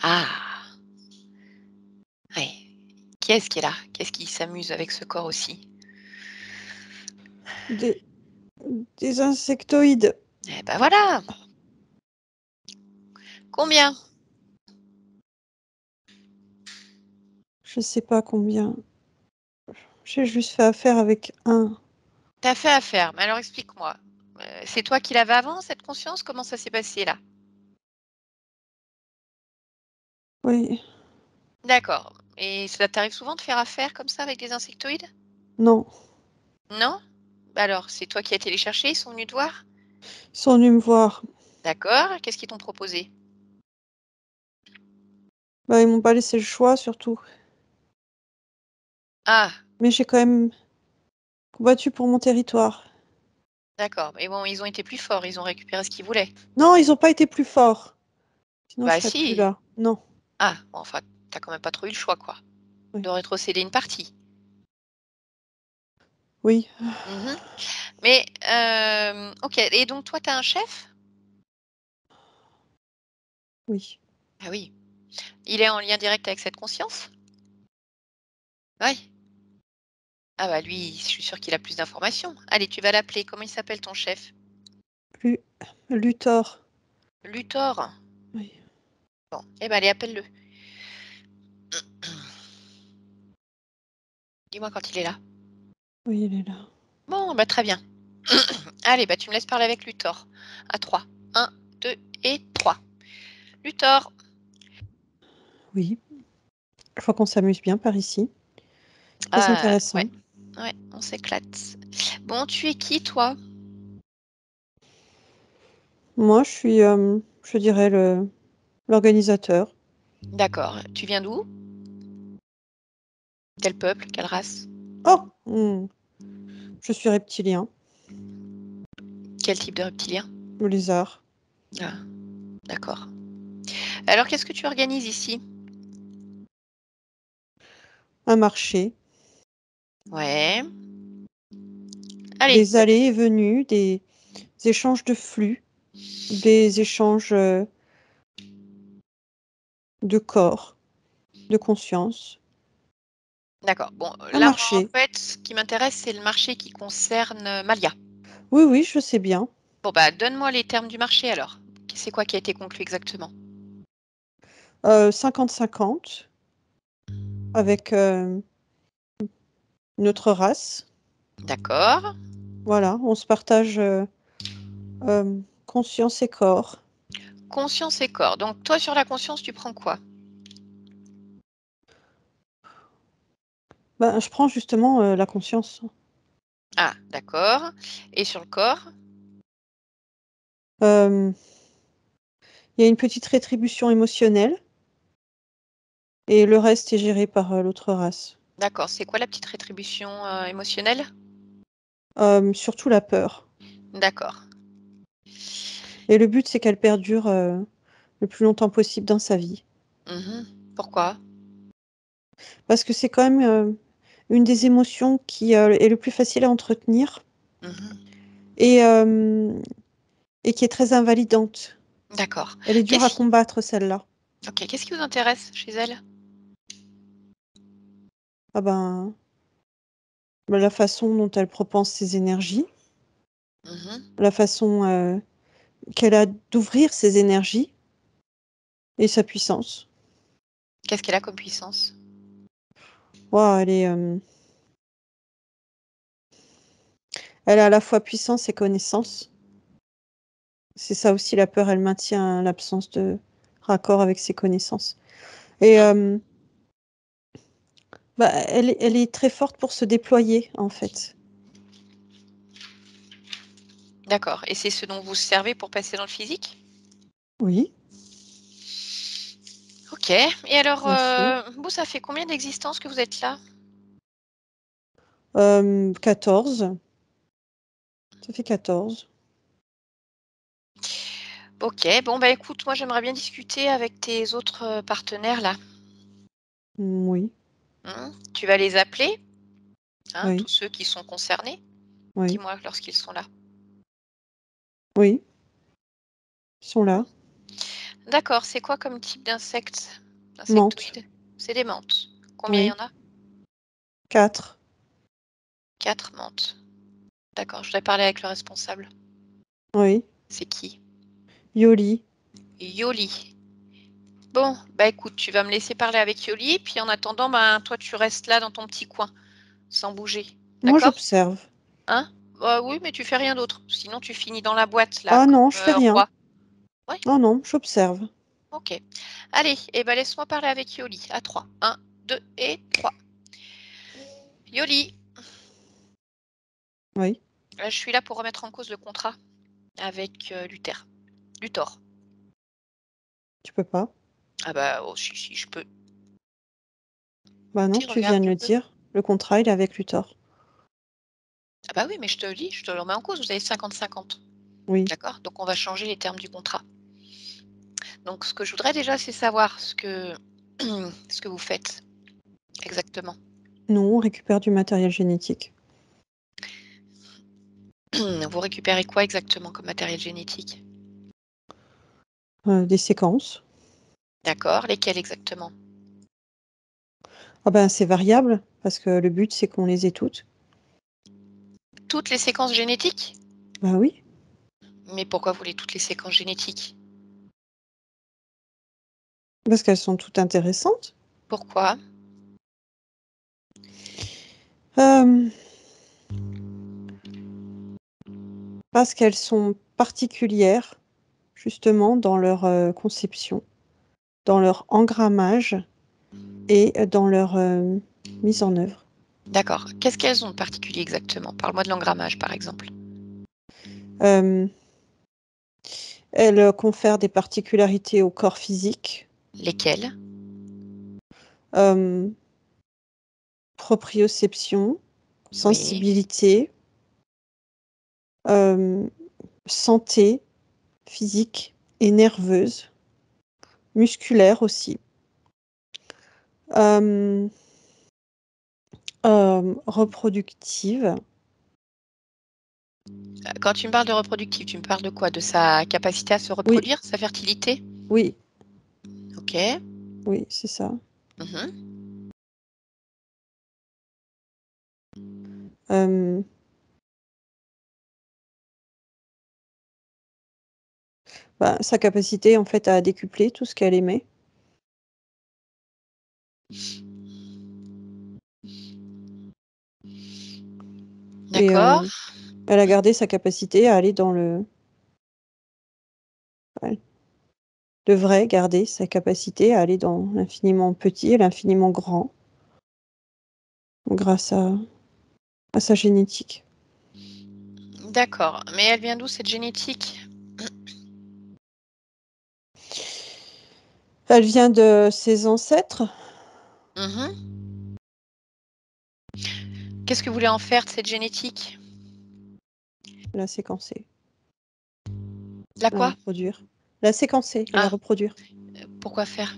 Ah! Ouais. Qui est-ce qui est là? Qu'est-ce qui s'amuse avec ce corps aussi? Des des insectoïdes. Eh bah, voilà! Combien? Je sais pas combien. J'ai juste fait affaire avec un. Tu as fait affaire, mais alors explique-moi. C'est toi qui l'avais avant, cette conscience? Comment ça s'est passé là? Oui. D'accord, et ça t'arrive souvent de faire affaire comme ça avec des insectoïdes? Non. Non? Bah, alors, c'est toi qui as été les chercher? Ils sont venus te voir? Ils sont venus me voir. D'accord, qu'est-ce qu'ils t'ont proposé? Bah, ils m'ont pas laissé le choix surtout. Ah! Mais j'ai quand même combattu pour mon territoire. D'accord, mais bon, ils ont été plus forts, ils ont récupéré ce qu'ils voulaient? Non, ils ont pas été plus forts. Sinon je Bah, serais plus si! là. Non. Ah, bon, enfin, tu quand même pas trop eu le choix, quoi, Oui. de rétrocéder une partie? Oui. Mmh. Mais, OK, et donc toi, tu as un chef? Oui. Ah oui. Il est en lien direct avec cette conscience? Oui. Ah bah, lui, je suis sûre qu'il a plus d'informations. Allez, tu vas l'appeler. Comment il s'appelle ton chef? Lu Luthor. Luthor? Oui. Bon, eh ben, allez, appelle-le. Dis-moi quand il est là. Oui, il est là. Bon, bah, très bien. Allez, bah, tu me laisses parler avec Luthor. À 3. 1, 2 et 3. Luthor. Oui. Je crois qu'on s'amuse bien par ici. Très Ah, ouais, intéressant. ouais, on s'éclate. Bon, tu es qui, toi? Moi, je dirais l'organisateur. D'accord. Tu viens d'où? Quel peuple? Quelle race? Oh! Je suis reptilien, Quel type de reptilien? le lézard. Ah, d'accord. Alors, qu'est-ce que tu organises ici? Un marché, Ouais. Allez, des bah, allées et venues, des échanges de flux, des échanges, de corps, de conscience. d'accord. Bon, Un là, moi, en marché. fait, ce qui m'intéresse, c'est le marché qui concerne, Malia. Oui, oui, je sais bien. Bon, bah, donne-moi les termes du marché alors. C'est quoi qui a été conclu exactement? 50-50 avec, notre race. D'accord. Voilà, on se partage, conscience et corps. Conscience et corps. Donc toi, sur la conscience, tu prends quoi? Ben, je prends justement, la conscience. Ah, d'accord. Et sur le corps? Il y a une petite rétribution émotionnelle et le reste est géré par, l'autre race. D'accord. C'est quoi la petite rétribution, émotionnelle? Surtout la peur D'accord. et le but, c'est qu'elle perdure, le plus longtemps possible dans sa vie. Mmh. Pourquoi? Parce que c'est quand même, une des émotions qui, est le plus facile à entretenir Mmh. et et qui est très invalidante. D'accord. Elle est dure à Qu'est-ce combattre celle-là. OK, qu'est-ce qui vous intéresse chez elle? Ah ben, la façon dont elle propense ses énergies, Mmh. la façon, qu'elle a d'ouvrir ses énergies et sa puissance. Qu'est-ce qu'elle a comme puissance? Waouh, elle a à la fois puissance et connaissance. C'est ça aussi la peur, elle maintient l'absence de raccord avec ses connaissances et Mmh. bah, elle est très forte pour se déployer, en fait. D'accord, et c'est ce dont vous servez pour passer dans le physique? Oui, Ok. Et alors, Merci. vous, ça fait combien d'existence que vous êtes là? 14. Ça fait 14. Ok. Bon, bah écoute, moi j'aimerais bien discuter avec tes autres partenaires là. Oui, Tu vas les appeler, hein, tous oui, ceux qui sont concernés. oui, Dis-moi lorsqu'ils sont là. oui. Ils sont là. D'accord. C'est quoi comme type d'insecte? Menthe. Insectoïde? C'est des menthes. Combien il y Oui. en a? 4. 4 menthes. D'accord. Je voudrais parler avec le responsable. Oui. C'est qui? Yoli. Yoli. Bon, bah écoute, tu vas me laisser parler avec Yoli, puis en attendant, ben toi tu restes là dans ton petit coin, sans bouger. Moi, D'accord? j'observe. Hein? Bah oui, mais tu fais rien d'autre. Sinon tu finis dans la boîte là, Ah comme non, je fais rien. roi. Ouais, Oh non, j'observe. ok. Allez, et ben laisse-moi parler avec Yoli. À 3. 1, 2 et 3. Yoli, Oui. je suis là pour remettre en cause le contrat avec Luthor. Tu peux pas. Ah bah oh, si, je peux. Bah non, Si, tu regarde, viens de je le peux. dire. Le contrat, il est avec Luthor. Ah bah oui, mais je te le dis, je te le remets en cause, vous avez 50-50. Oui. D'accord? Donc on va changer les termes du contrat. Donc ce que je voudrais déjà, c'est savoir ce que, ce que vous faites exactement. Nous, on récupère du matériel génétique. Vous récupérez quoi exactement comme matériel génétique? Des séquences. D'accord, lesquelles exactement? Ah ben, c'est variable, parce que le but, c'est qu'on les ait toutes. Toutes les séquences génétiques? Bah oui, Mais pourquoi vous voulez toutes les séquences génétiques? parce qu'elles sont toutes intéressantes. Pourquoi? Euh, Parce qu'elles sont particulières, justement, dans leur conception, dans leur engrammage et dans leur mise en œuvre. D'accord. Qu'est-ce qu'elles ont de particulier exactement? Parle-moi de l'engrammage, par exemple. Euh, Elles confèrent des particularités au corps physique, Lesquelles? euh, proprioception, Oui. sensibilité, euh, santé physique et nerveuse, musculaire aussi, euh, reproductive. Quand tu me parles de reproductif, tu me parles de quoi? De sa capacité à se Oui, reproduire, sa fertilité? oui, Ok. oui, c'est ça. Mhm. Euh, Sa capacité en fait à décupler tout ce qu'elle émet. Et D'accord. elle a gardé sa capacité à aller dans le... Elle devrait garder sa capacité à aller dans l'infiniment petit et l'infiniment grand grâce à sa génétique. D'accord. Mais elle vient d'où cette génétique? Elle vient de ses ancêtres. Mhm. Qu'est-ce que vous voulez en faire de cette génétique? La séquencer, La la quoi? reproduire. La séquencer et la Ah, reproduire. pourquoi faire?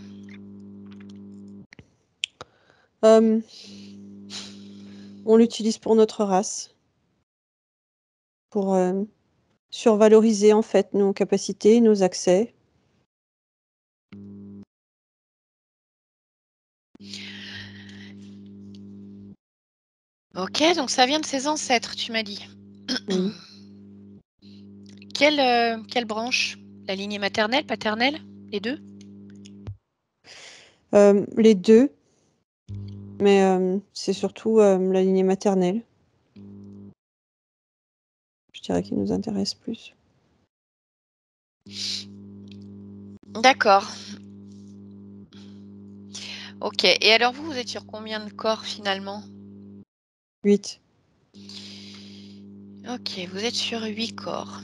Euh, on l'utilise pour notre race, pour survaloriser en fait nos capacités, nos accès. Ok, donc ça vient de ses ancêtres, tu m'as dit. Oui. Quelle branche? La lignée maternelle, paternelle? Les deux? Les deux, mais c'est surtout la lignée maternelle, je dirais, qui nous intéresse plus. D'accord. Ok. Et alors vous êtes sur combien de corps finalement? 8. Ok, vous êtes sur 8 corps.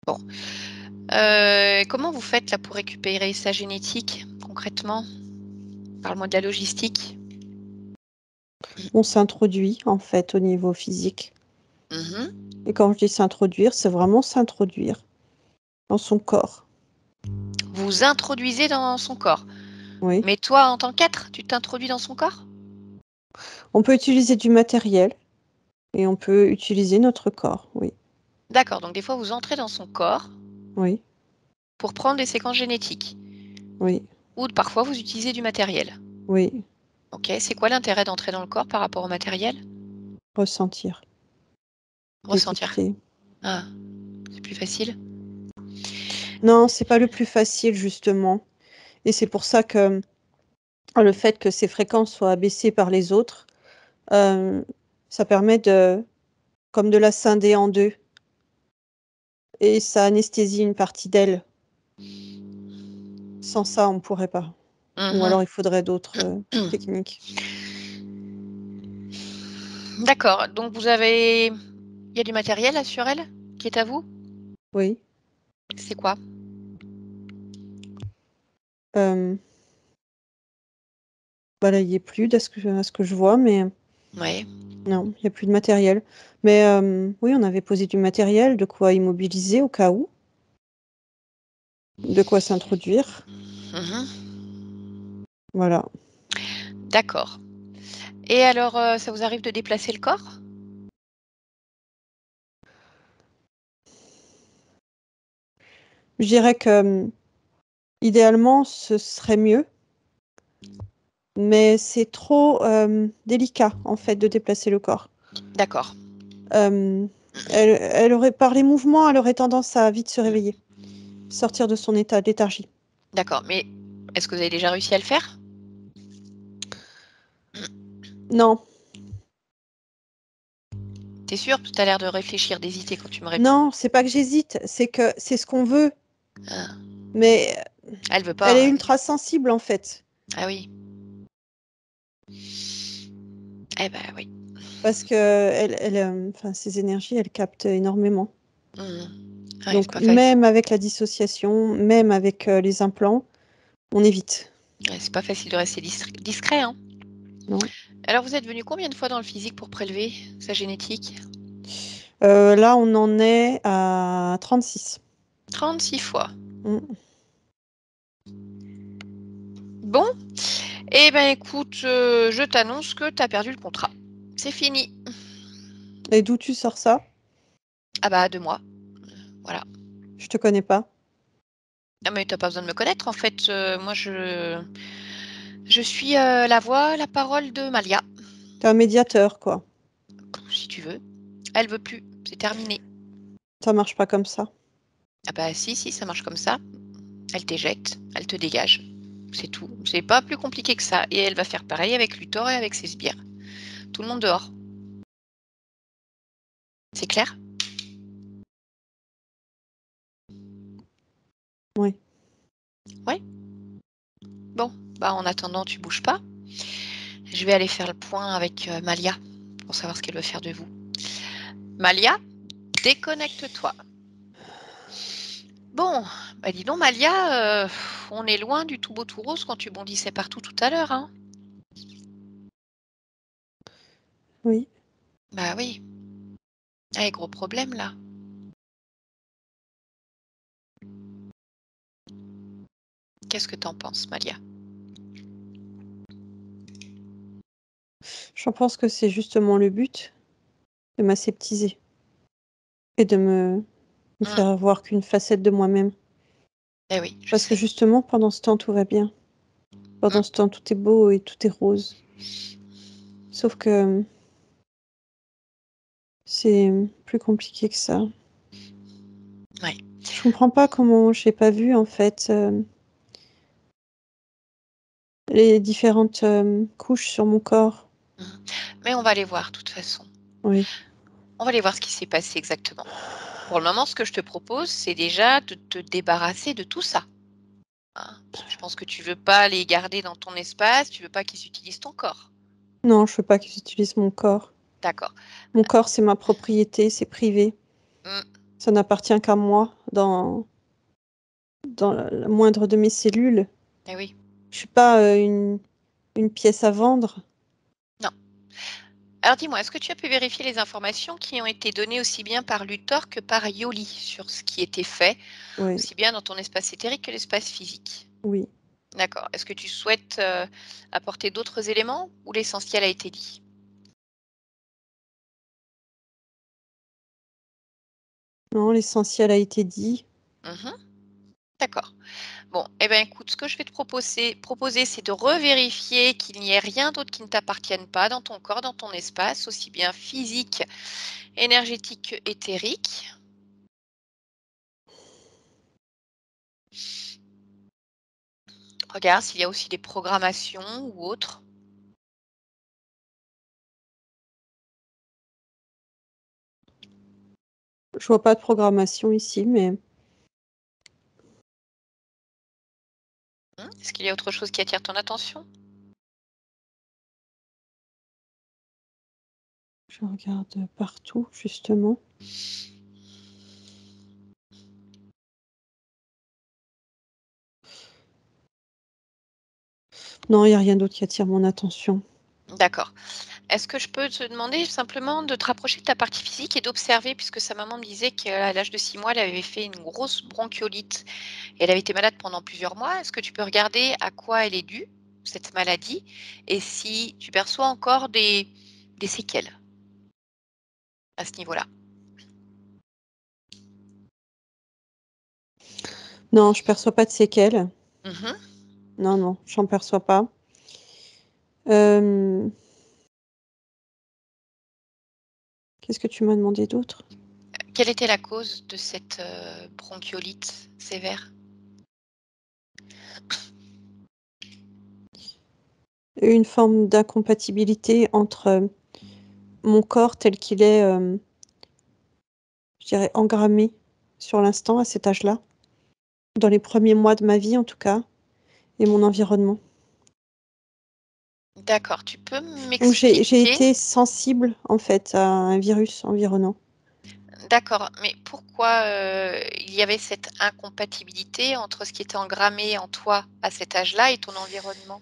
Bon. Comment vous faites là pour récupérer sa génétique concrètement? Parle-moi de la logistique. On s'introduit en fait au niveau physique. Mmh. Et quand je dis s'introduire, c'est vraiment s'introduire dans son corps. Vous introduisez dans son corps. Oui. Mais toi, en tant qu'être, tu t'introduis dans son corps? On peut utiliser du matériel et on peut utiliser notre corps. Oui. D'accord, donc des fois vous entrez dans son corps Oui. pour prendre des séquences génétiques Oui. ou parfois vous utilisez du matériel. Oui. OK, c'est quoi l'intérêt d'entrer dans le corps par rapport au matériel? Ressentir. Ressentir. Détecter. Ah, c'est plus facile? Non, c'est pas le plus facile justement. Et c'est pour ça que le fait que ces fréquences soient abaissées par les autres, ça permet comme de la scinder en deux. Et ça anesthésie une partie d'elle. Sans ça, on ne pourrait pas. Ou alors Mmh. il faudrait d'autres techniques. D'accord, donc il y a du matériel là sur elle qui est à vous? Oui. C'est quoi? Bah là, il y est plus à ce que je vois, mais Ouais. non, il y a plus de matériel. Mais oui, on avait posé du matériel, de quoi immobiliser au cas où, de quoi s'introduire. Mmh. Voilà. D'accord. Et alors, ça vous arrive de déplacer le corps? Je dirais que, idéalement, ce serait mieux, mais c'est trop, délicat, en fait, de déplacer le corps. D'accord. Elle aurait par les mouvements, elle aurait tendance à vite se réveiller, sortir de son état de léthargie. D'accord, mais est-ce que vous avez déjà réussi à le faire? Non, Tu es sûre? Parce que tu as l'air de réfléchir, d'hésiter quand tu me réponds. non, c'est pas que j'hésite, c'est que c'est ce qu'on veut, Ah, mais elle veut elle est pas. ultra sensible, en fait. Ah oui. Eh ben oui. Parce que enfin, ses énergies, elle capte énormément. Mmh. Ouais, c'est Donc pas facile. même avec la dissociation, même avec, les implants, on évite. Ouais, c'est pas facile de rester discret, hein. Non. Alors vous êtes venu combien de fois dans le physique pour prélever sa génétique? Là, on en est à 36. 36 fois. Mmh. Bon, eh ben écoute, je t'annonce que tu as perdu le contrat. C'est fini. Et d'où tu sors ça? Ah bah 2 mois, voilà. Je te connais pas. Ah mais tu pas besoin de me connaître en fait, moi je suis, la voix, la parole de Malia, Tu es un médiateur, quoi. si tu veux. Elle veut plus, c'est terminé. Ça marche pas comme ça. Ah bah si, si, ça marche comme ça. Elle t'éjecte, elle te dégage. C'est tout. C'est pas plus compliqué que ça et elle va faire pareil avec Luthor et avec ses sbires. Tout le monde dehors. C'est clair? Oui. Ouais? Bon, bah, en attendant, tu bouges pas. Je vais aller faire le point avec, Malia pour savoir ce qu'elle veut faire de vous. Malia, déconnecte-toi. Bon, bah, dis donc Malia, on est loin du tout beau tout rose quand tu bondissais partout tout à l'heure, hein? Oui. Bah, oui. Eh, gros problème là. Qu'est-ce que tu en penses, Malia? Je pense que c'est justement le but, de m'aseptiser et de me Mmh. faire voir qu'une facette de moi-même. Eh oui, je Parce que sais. justement, pendant ce temps, tout va bien. Pendant Mmh. ce temps, tout est beau et tout est rose. Sauf que c'est plus compliqué que ça. Ouais. Je comprends pas comment j'ai pas vu, en fait, les différentes, couches sur mon corps. Mmh. Mais on va aller voir de toute façon. Oui. On va aller voir ce qui s'est passé exactement. Pour le moment, ce que je te propose, c'est déjà de te débarrasser de tout ça, hein. Parce que je pense que tu veux pas les garder dans ton espace, tu veux pas qu'ils utilisent ton corps. Non, je veux pas qu'ils utilisent mon corps. D'accord. Mon corps, c'est ma propriété, c'est privé. Mmh. Ça n'appartient qu'à moi dans dans la moindre de mes cellules. Eh oui. Je suis pas une pièce à vendre. Non. Alors dis-moi, est-ce que tu as pu vérifier les informations qui ont été données aussi bien par Luthor que par Yoli sur ce qui était fait, Oui, aussi bien dans ton espace éthérique que l'espace physique? oui. D'accord. Est-ce que tu souhaites apporter d'autres éléments ou l'essentiel a été dit? Non, l'essentiel a été dit. Mhm. D'accord. Bon, eh bien écoute, ce que je vais te proposer, c'est de revérifier qu'il n'y ait rien d'autre qui ne t'appartienne pas dans ton corps, dans ton espace, aussi bien physique, énergétique que éthérique. Regarde s'il y a aussi des programmations ou autres. Je vois pas de programmation ici, mais Est-ce qu'il y a autre chose qui attire ton attention? je regarde partout, justement. Non, il n'y a rien d'autre qui attire mon attention. D'accord. Est-ce que je peux te demander simplement de te rapprocher de ta partie physique et d'observer, puisque sa maman me disait qu'à l'âge de 6 mois, elle avait fait une grosse bronchiolite et elle avait été malade pendant plusieurs mois. Est-ce que tu peux regarder à quoi elle est due, cette maladie, et si tu perçois encore des séquelles à ce niveau-là? Non, je perçois pas de séquelles. Mhm. Non, non, j'en perçois pas. Euh, Qu'est-ce que tu m'as demandé d'autre? Quelle était la cause de cette bronchiolite sévère? Une forme d'incompatibilité entre mon corps tel qu'il est, je dirais, engrammé sur l'instant à cet âge-là, dans les premiers mois de ma vie en tout cas, et mon environnement. D'accord, tu peux Donc j'ai m'expliquer? été sensible en fait à un virus environnant. D'accord, mais pourquoi, il y avait cette incompatibilité entre ce qui était engrammé en toi à cet âge-là et ton environnement?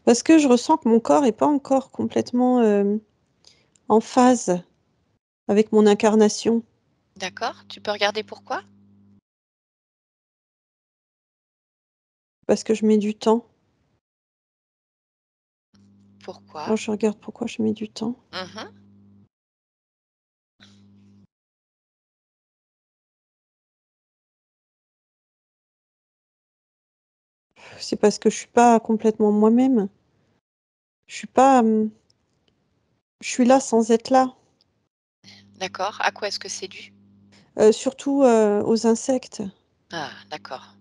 Parce que je ressens que mon corps est pas encore complètement, en phase avec mon incarnation. D'accord, tu peux regarder pourquoi? Parce que je mets du temps. Pourquoi? Alors je regarde pourquoi je mets du temps. Mmh. C'est parce que je suis pas complètement moi-même. Je suis pas, je suis là sans être là. D'accord, à quoi est-ce que c'est dû? Surtout, aux insectes. Ah, d'accord.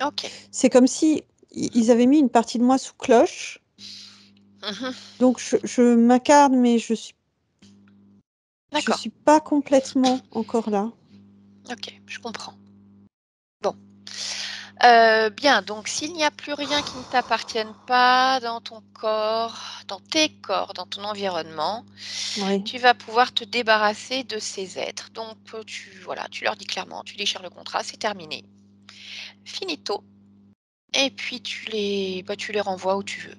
OK. C'est comme si ils avaient mis une partie de moi sous cloche, Mmh. donc je m'incarne, mais je D'accord, suis pas complètement encore là. OK, je comprends. Bon, bien, donc s'il n'y a plus rien qui ne t'appartienne pas dans ton corps, dans tes corps, dans ton environnement, Oui. tu vas pouvoir te débarrasser de ces êtres. Donc, tu leur dis clairement, tu déchires le contrat, c'est terminé. Finito. Et puis tu les renvoies où tu veux,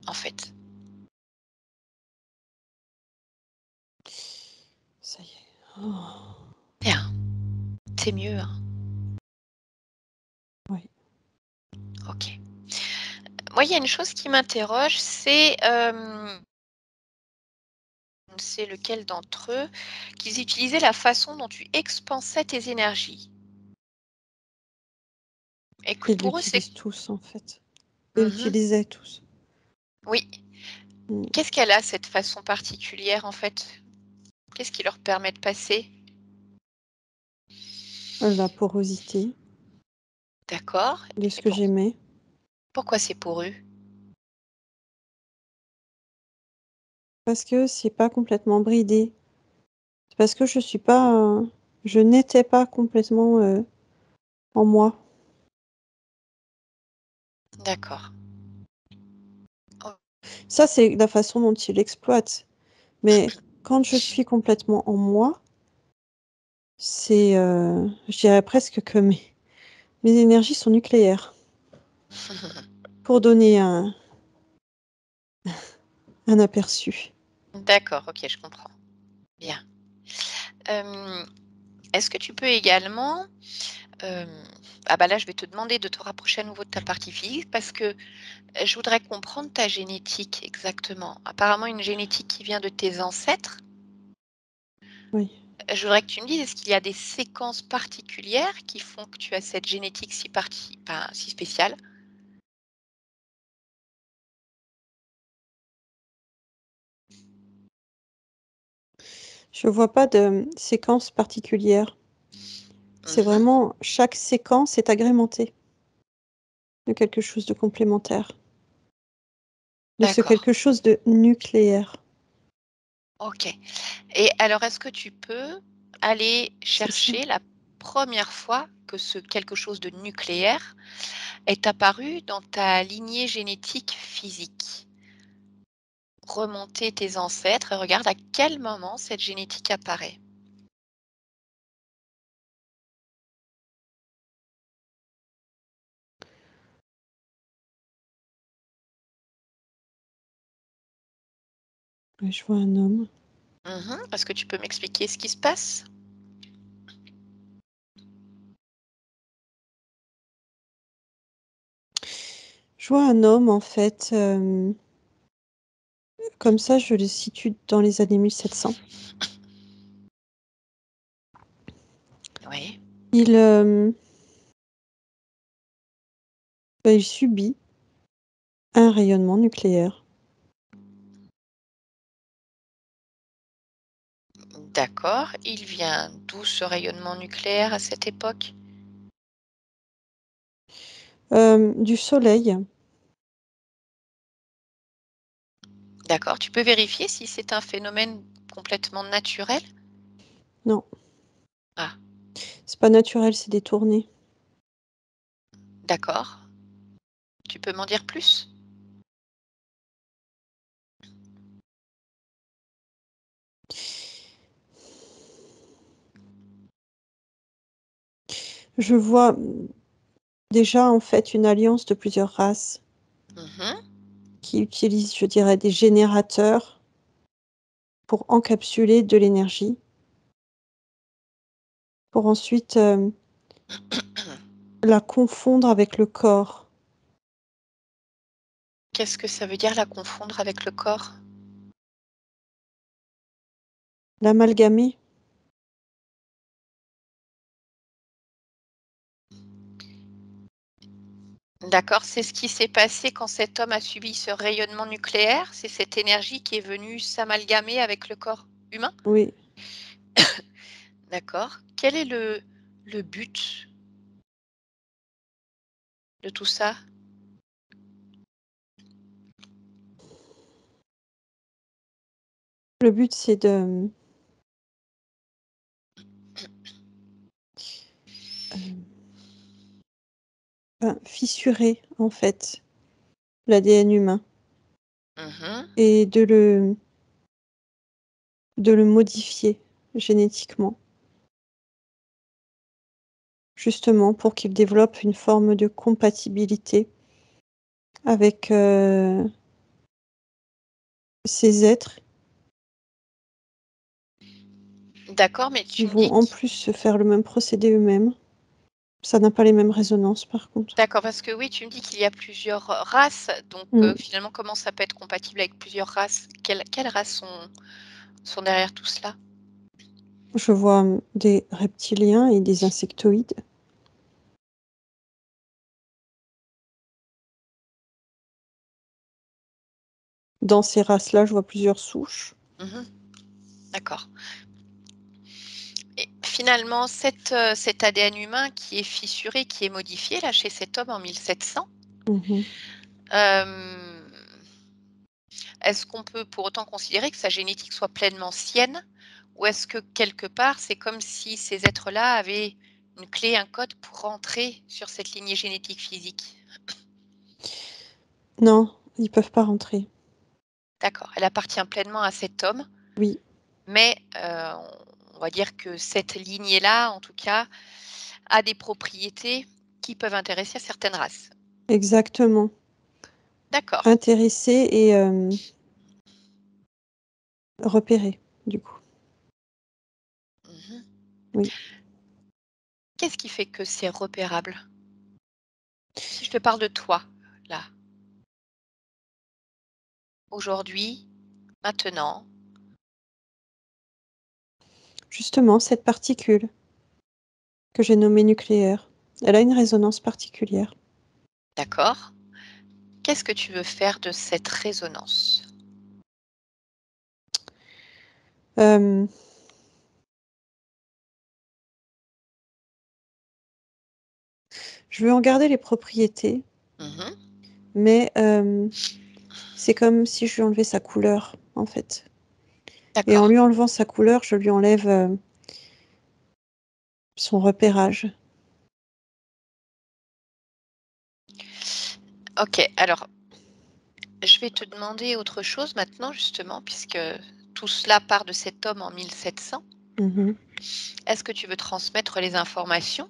en fait. Ça y est. Oh, Bien, c'est mieux, hein? oui. OK. Moi, il y a une chose qui m'interroge, c'est lequel d'entre eux qu'ils utilisaient la façon dont tu expansais tes énergies. Écoute, Ils pour eux, c'est l'utilisent tous, en fait. Ils mmh l'utilisaient tous. oui. Mmh. Qu'est-ce qu'elle a cette façon particulière, en fait? Qu'est-ce qui leur permet de passer? La porosité D'accord, de et ce que j'aimais. pourquoi c'est poreux? Parce que c'est pas complètement bridé. C'est parce que je suis pas, je n'étais pas complètement, en moi. D'accord. Ça, c'est la façon dont il exploite. Mais quand je suis complètement en moi, c'est, je dirais presque que mes énergies sont nucléaires. Pour donner un aperçu. D'accord, ok, je comprends. Bien. Est-ce que tu peux également, hem, ah bah là, je vais te demander de te rapprocher à nouveau de ta partie physique parce que je voudrais comprendre ta génétique exactement. Apparemment, une génétique qui vient de tes ancêtres. Oui. Je voudrais que tu me dises, est-ce qu'il y a des séquences particulières qui font que tu as cette génétique si spéciale? Je vois pas de séquence particulière. C'est Mmh. vraiment chaque séquence est agrémentée de quelque chose de complémentaire, de ce D'accord, quelque chose de nucléaire. OK. Et alors, est-ce que tu peux aller C'est ça. chercher la première fois que ce quelque chose de nucléaire est apparu dans ta lignée génétique physique? Remonter tes ancêtres et regarde à quel moment cette génétique apparaît. Ouais, je vois un homme. Mmh. Est-ce que tu peux m'expliquer ce qui se passe? Je vois un homme en fait, comme ça je le situe dans les années 1700. Oui. Il, il subit un rayonnement nucléaire. D'accord. Il vient d'où ce rayonnement nucléaire à cette époque? Du soleil. D'accord. Tu peux vérifier si c'est un phénomène complètement naturel? Non, Ah, c'est pas naturel, c'est détourné. d'accord. Tu peux m'en dire plus? Je vois, déjà en fait une alliance de plusieurs races Mmh. qui utilisent, je dirais, des générateurs pour encapsuler de l'énergie, pour ensuite, la confondre avec le corps, Qu'est-ce que ça veut dire la confondre avec le corps? l'amalgamer. D'accord, c'est ce qui s'est passé quand cet homme a subi ce rayonnement nucléaire? C'est cette énergie qui est venue s'amalgamer avec le corps humain? Oui, D'accord. Quel est le but de tout ça? le but c'est de, hem, fissurer en fait l'ADN humain Mmh. et de le modifier génétiquement, justement pour qu'il développe une forme de compatibilité avec, ces êtres D'accord, mais qui tu me vont dis en qu plus se faire le même procédé eux-mêmes. Ça n'a pas les mêmes résonances par contre. d'accord, parce que oui, tu me dis qu'il y a plusieurs, races, donc Mmh. finalement, comment ça peut être compatible avec plusieurs races? Quelles races sont derrière tout cela? Je vois, des reptiliens et des insectoïdes. Dans ces races-là, je vois plusieurs souches. Mmh. D'accord. Et finalement, cet ADN humain qui est fissuré, qui est modifié là chez cet homme en 1700, Mmh. hem, est-ce qu'on peut pour autant considérer que sa génétique soit pleinement sienne? Ou est-ce que quelque part, c'est comme si ces êtres-là avaient une clé, un code pour rentrer sur cette lignée génétique physique? Non, ils peuvent pas rentrer. D'accord. Elle appartient pleinement à cet homme, Oui, mais on va dire que cette lignée-là, en tout cas, a des propriétés qui peuvent intéresser certaines races. exactement. D'accord. Intéressée et repérée, du coup. Mmh. Oui. Qu'est-ce qui fait que c'est repérable? Si je te parle de toi, là, aujourd'hui, maintenant, Justement, cette particule que j'ai nommée nucléaire, elle a une résonance particulière. d'accord? Qu'est-ce que tu veux faire de cette résonance? Hem, je veux en garder les propriétés, Mmh. mais c'est comme si je lui enlevais sa couleur, en fait. Et en D'accord. lui enlevant sa couleur, je lui enlève, son repérage. OK, alors je vais te demander autre chose maintenant justement puisque tout cela part de cet homme en 1700. Mmh. Est-ce que tu veux transmettre les informations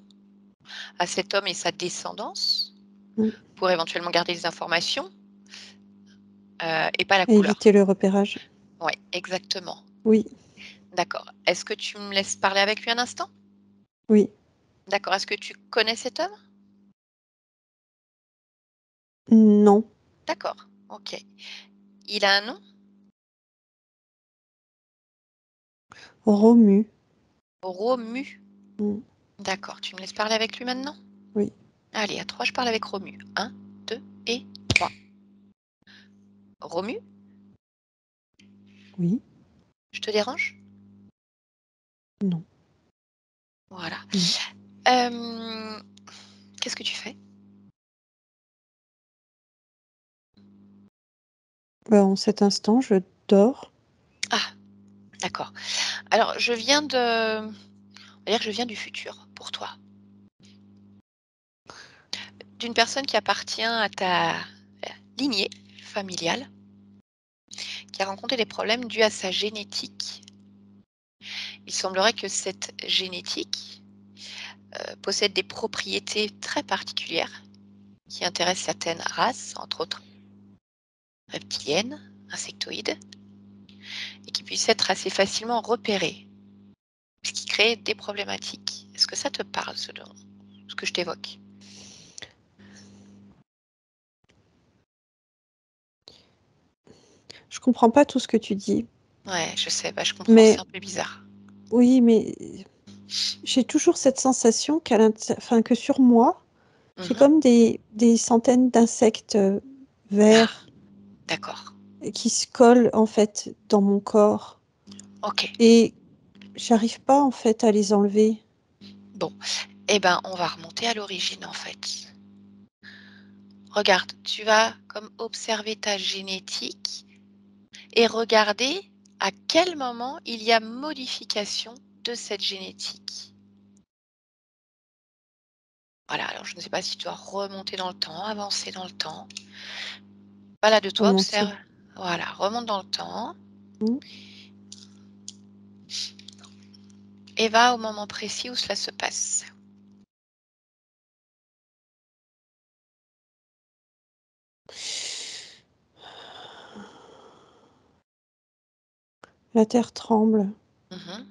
à cet homme et sa descendance Mmh. pour éventuellement garder les informations, et pas la Et couleur? éviter le repérage. Oui, exactement. Oui, D'accord. Est-ce que tu me laisses parler avec lui un instant? oui. D'accord. Est-ce que tu connais cet homme? Non. D'accord. OK. Il a un nom? Romu. Romu. Mmh. D'accord. Tu me laisses parler avec lui maintenant? Oui, Allez, à 3, je parle avec Romu. 1, 2 et 3. Romu, oui, je te dérange? non, Voilà. non. Hem, qu'est-ce que tu fais? Bah, en cet instant, je dors. Ah, d'accord. Alors je viens de on va dire que je viens du futur pour toi. D'une personne qui appartient à ta, lignée familiale, qui a rencontré des problèmes dus à sa génétique. Il semblerait que cette génétique, possède des propriétés très particulières qui intéressent certaines races, entre autres reptiliennes, insectoïdes, et qui puissent être assez facilement repérées, ce qui crée des problématiques. Est-ce que ça te parle ce que je t'évoque? Je comprends pas tout ce que tu dis, Ouais, je sais, bah, je comprends, c'est mais un peu bizarre. oui, mais j'ai toujours cette sensation que sur moi, j'ai Mmh. comme des centaines d'insectes, Ah, verts d'accord. qui se collent, en fait, dans mon corps OK. et j'arrive pas, en fait, à les enlever. Bon, eh ben, on va remonter à l'origine, en fait. Regarde, tu vas comme observer ta génétique et regarder à quel moment il y a modification de cette génétique. Voilà, alors je ne sais pas si tu dois remonter dans le temps, avancer dans le temps. Balade-toi, Remonter. observe. Voilà, remonte dans le temps Mmh. et va au moment précis où cela se passe. La terre tremble. Mmh.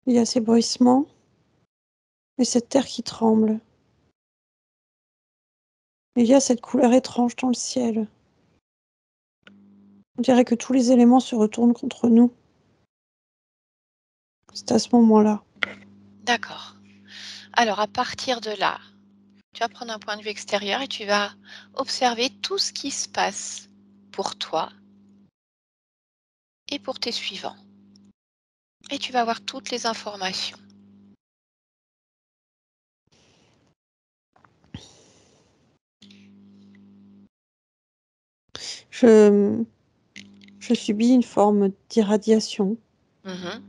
Il y a ces bruissements et cette terre qui tremble. Et il y a cette couleur étrange dans le ciel. On dirait que tous les éléments se retournent contre nous. C'est à ce moment-là. D'accord. Alors à partir de là, tu vas prendre un point de vue extérieur et tu vas observer tout ce qui se passe pour toi et pour tes suivants. Et tu vas avoir toutes les informations. Je je subis une forme d'irradiation. Mmh.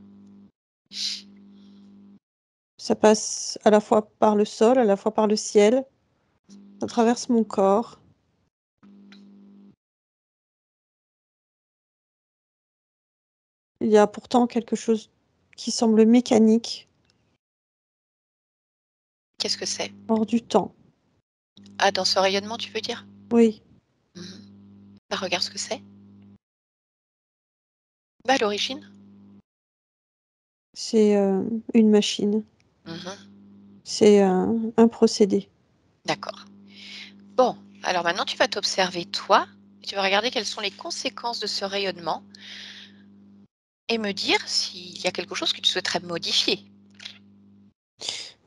Ça passe à la fois par le sol, à la fois par le ciel. Ça traverse mon corps. Il y a pourtant quelque chose qui semble mécanique, Qu'est-ce que c'est? hors du temps. Ah, dans ce rayonnement, tu veux dire? Oui, Bah, regarde ce que c'est. Bah, à l'origine. c'est une machine. Mmh. C'est un procédé. D'accord. Bon, alors maintenant tu vas t'observer toi et tu vas regarder quelles sont les conséquences de ce rayonnement et me dire s'il y a quelque chose que tu souhaiterais modifier.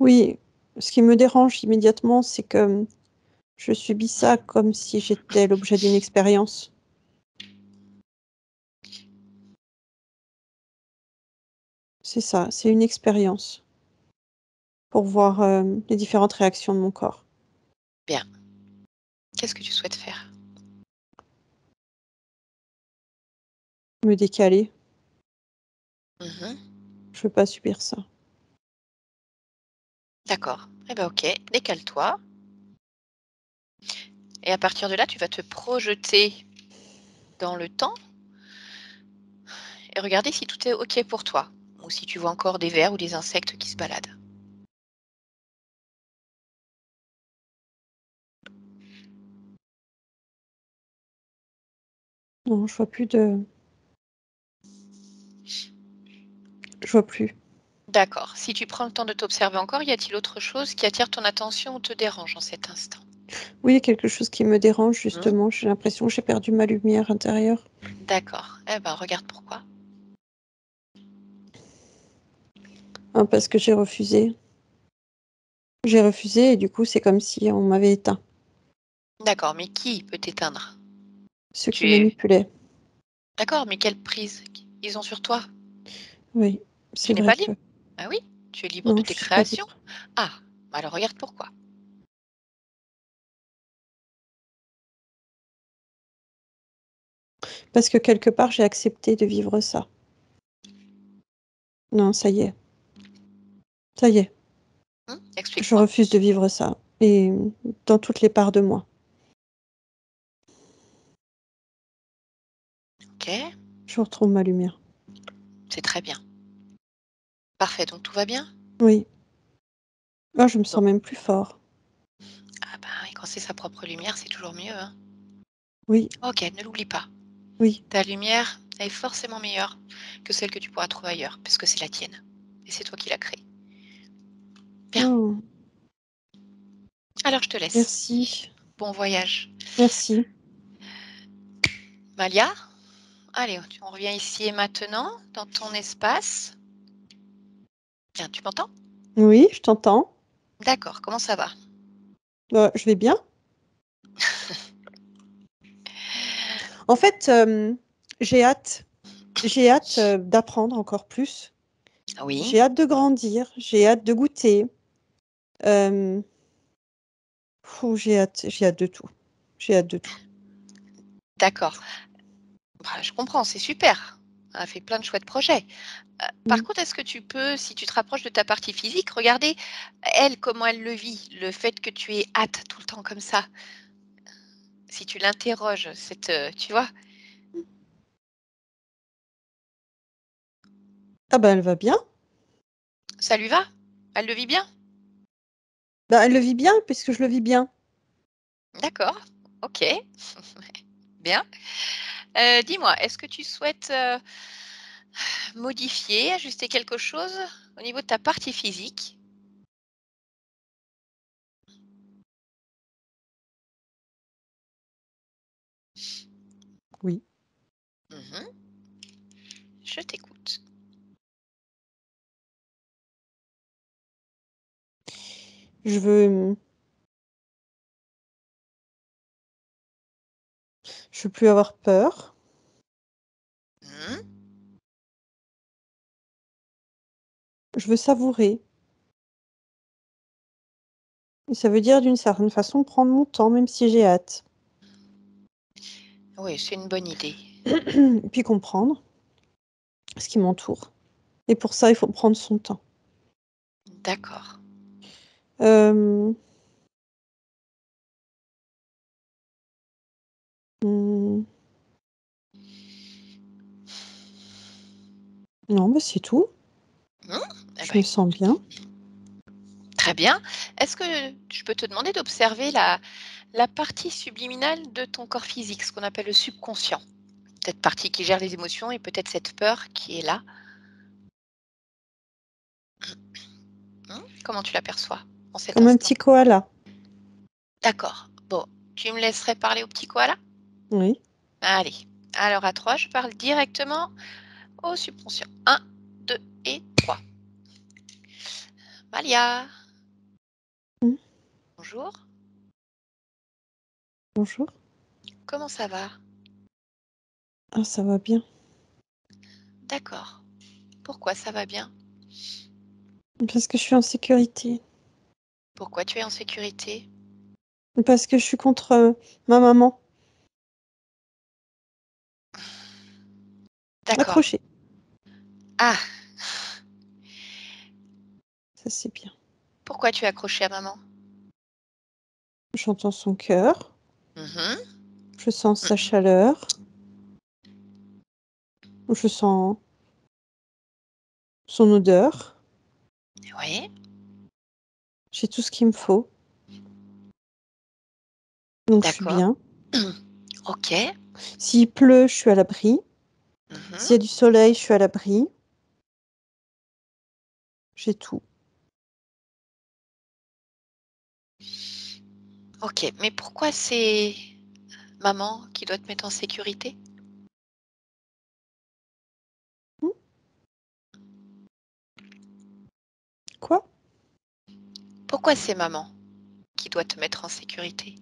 Oui, ce qui me dérange immédiatement, c'est que je subis ça comme si j'étais l'objet d'une expérience. C'est ça, c'est une expérience pour voir les différentes réactions de mon corps. Bien. Qu'est-ce que tu souhaites faire? Me décaler, Mmh. je veux pas subir ça. D'accord. Eh ben, OK, décale-toi et à partir de là, tu vas te projeter dans le temps et regarder si tout est OK pour toi ou si tu vois encore des vers ou des insectes qui se baladent. Non, je vois plus de... Je vois plus. D'accord. Si tu prends le temps de t'observer encore, y a-t-il autre chose qui attire ton attention ou te dérange en cet instant? Oui, il y a quelque chose qui me dérange Mmh. justement. J'ai l'impression que j'ai perdu ma lumière intérieure. D'accord. Eh ben, regarde pourquoi. Hein, parce que j'ai refusé. J'ai refusé et du coup, c'est comme si on m'avait éteint. D'accord, mais qui peut t'éteindre? Ceux qui Tu es manipulaient. d'accord, mais quelle prise ils ont sur toi? Oui, Tu c'est n'es vrai pas que... libre? Ah oui, tu es libre de Non, tes je suis pas créations. libre. Ah, alors regarde pourquoi. Parce que quelque part, j'ai accepté de vivre ça. Non, ça y est. Ça y est. Je Explique-moi. refuse de vivre ça. Et dans toutes les parts de moi. OK, Je retrouve ma lumière. c'est très bien. Parfait, donc tout va bien? Oui. Ah, je me Bon. sens même plus fort. Ah ben, et quand c'est sa propre lumière, c'est toujours mieux, hein. Oui, OK, ne l'oublie pas. oui. Ta lumière est forcément meilleure que celle que tu pourras trouver ailleurs, parce que c'est la tienne et c'est toi qui l'as créée. Bien, Oh, alors je te laisse. merci. Bon voyage. Merci. Malia, allez, on revient ici et maintenant dans ton espace. Bien, tu m'entends? Oui, je t'entends. D'accord, comment ça va? Je vais bien. En fait, j'ai hâte. J'ai hâte d'apprendre encore plus. Oui, J'ai hâte de grandir. J'ai hâte de goûter. Euh, j'ai hâte de tout. J'ai hâte de tout. d'accord. Bah, je comprends, c'est super. Elle a fait plein de chouettes projets. Par Mm. contre, est-ce que tu peux, si tu te rapproches de ta partie physique, regarder elle, comment elle le vit, le fait que tu aies hâte tout le temps comme ça? Si tu l'interroges, tu vois? Ah bah elle va bien. Ça lui va? Elle le vit bien? Bah elle le vit bien puisque je le vis bien. D'accord, OK, bien. Dis-moi, est-ce que tu souhaites, modifier, ajuster quelque chose au niveau de ta partie physique? Oui. Mmh. Je t'écoute. Je veux, je veux plus avoir peur. Mmh. Je veux savourer. Et ça veut dire d'une certaine façon prendre mon temps, même si j'ai hâte. Oui, c'est une bonne idée. Et puis comprendre ce qui m'entoure. Et pour ça, il faut prendre son temps. D'accord. Euh, Mmh. Non, mais c'est tout. Mmh, eh Je ben, me sens bien. très bien. Est-ce que je peux te demander d'observer la partie subliminale de ton corps physique, ce qu'on appelle le subconscient? Cette partie qui gère les émotions et peut-être cette peur qui est là. Comment tu l'aperçois en cet Comme un instant? petit koala. D'accord. Bon, tu me laisserais parler au petit koala? Oui. Allez. Alors à 3, je parle directement au subconscient. 1, 2 et 3. Malia, Mmh. bonjour. Bonjour. Comment ça va? Ah, ça va bien. D'accord. Pourquoi ça va bien? Parce que je suis en sécurité. Pourquoi tu es en sécurité? Parce que je suis contre, ma maman. D'accord. Accrochée. Ah, Ça, c'est bien. pourquoi tu es accrochée à maman? J'entends son cœur, Mmh. je sens sa chaleur, je sens son odeur. Oui, J'ai tout ce qu'il me faut, donc je suis d'accord. bien. OK. S'il pleut, je suis à l'abri. S'il y a Mmh. du soleil, je suis à l'abri. J'ai tout. OK, mais pourquoi c'est maman qui doit te mettre en sécurité? Mmh. Quoi? Pourquoi c'est maman qui doit te mettre en sécurité?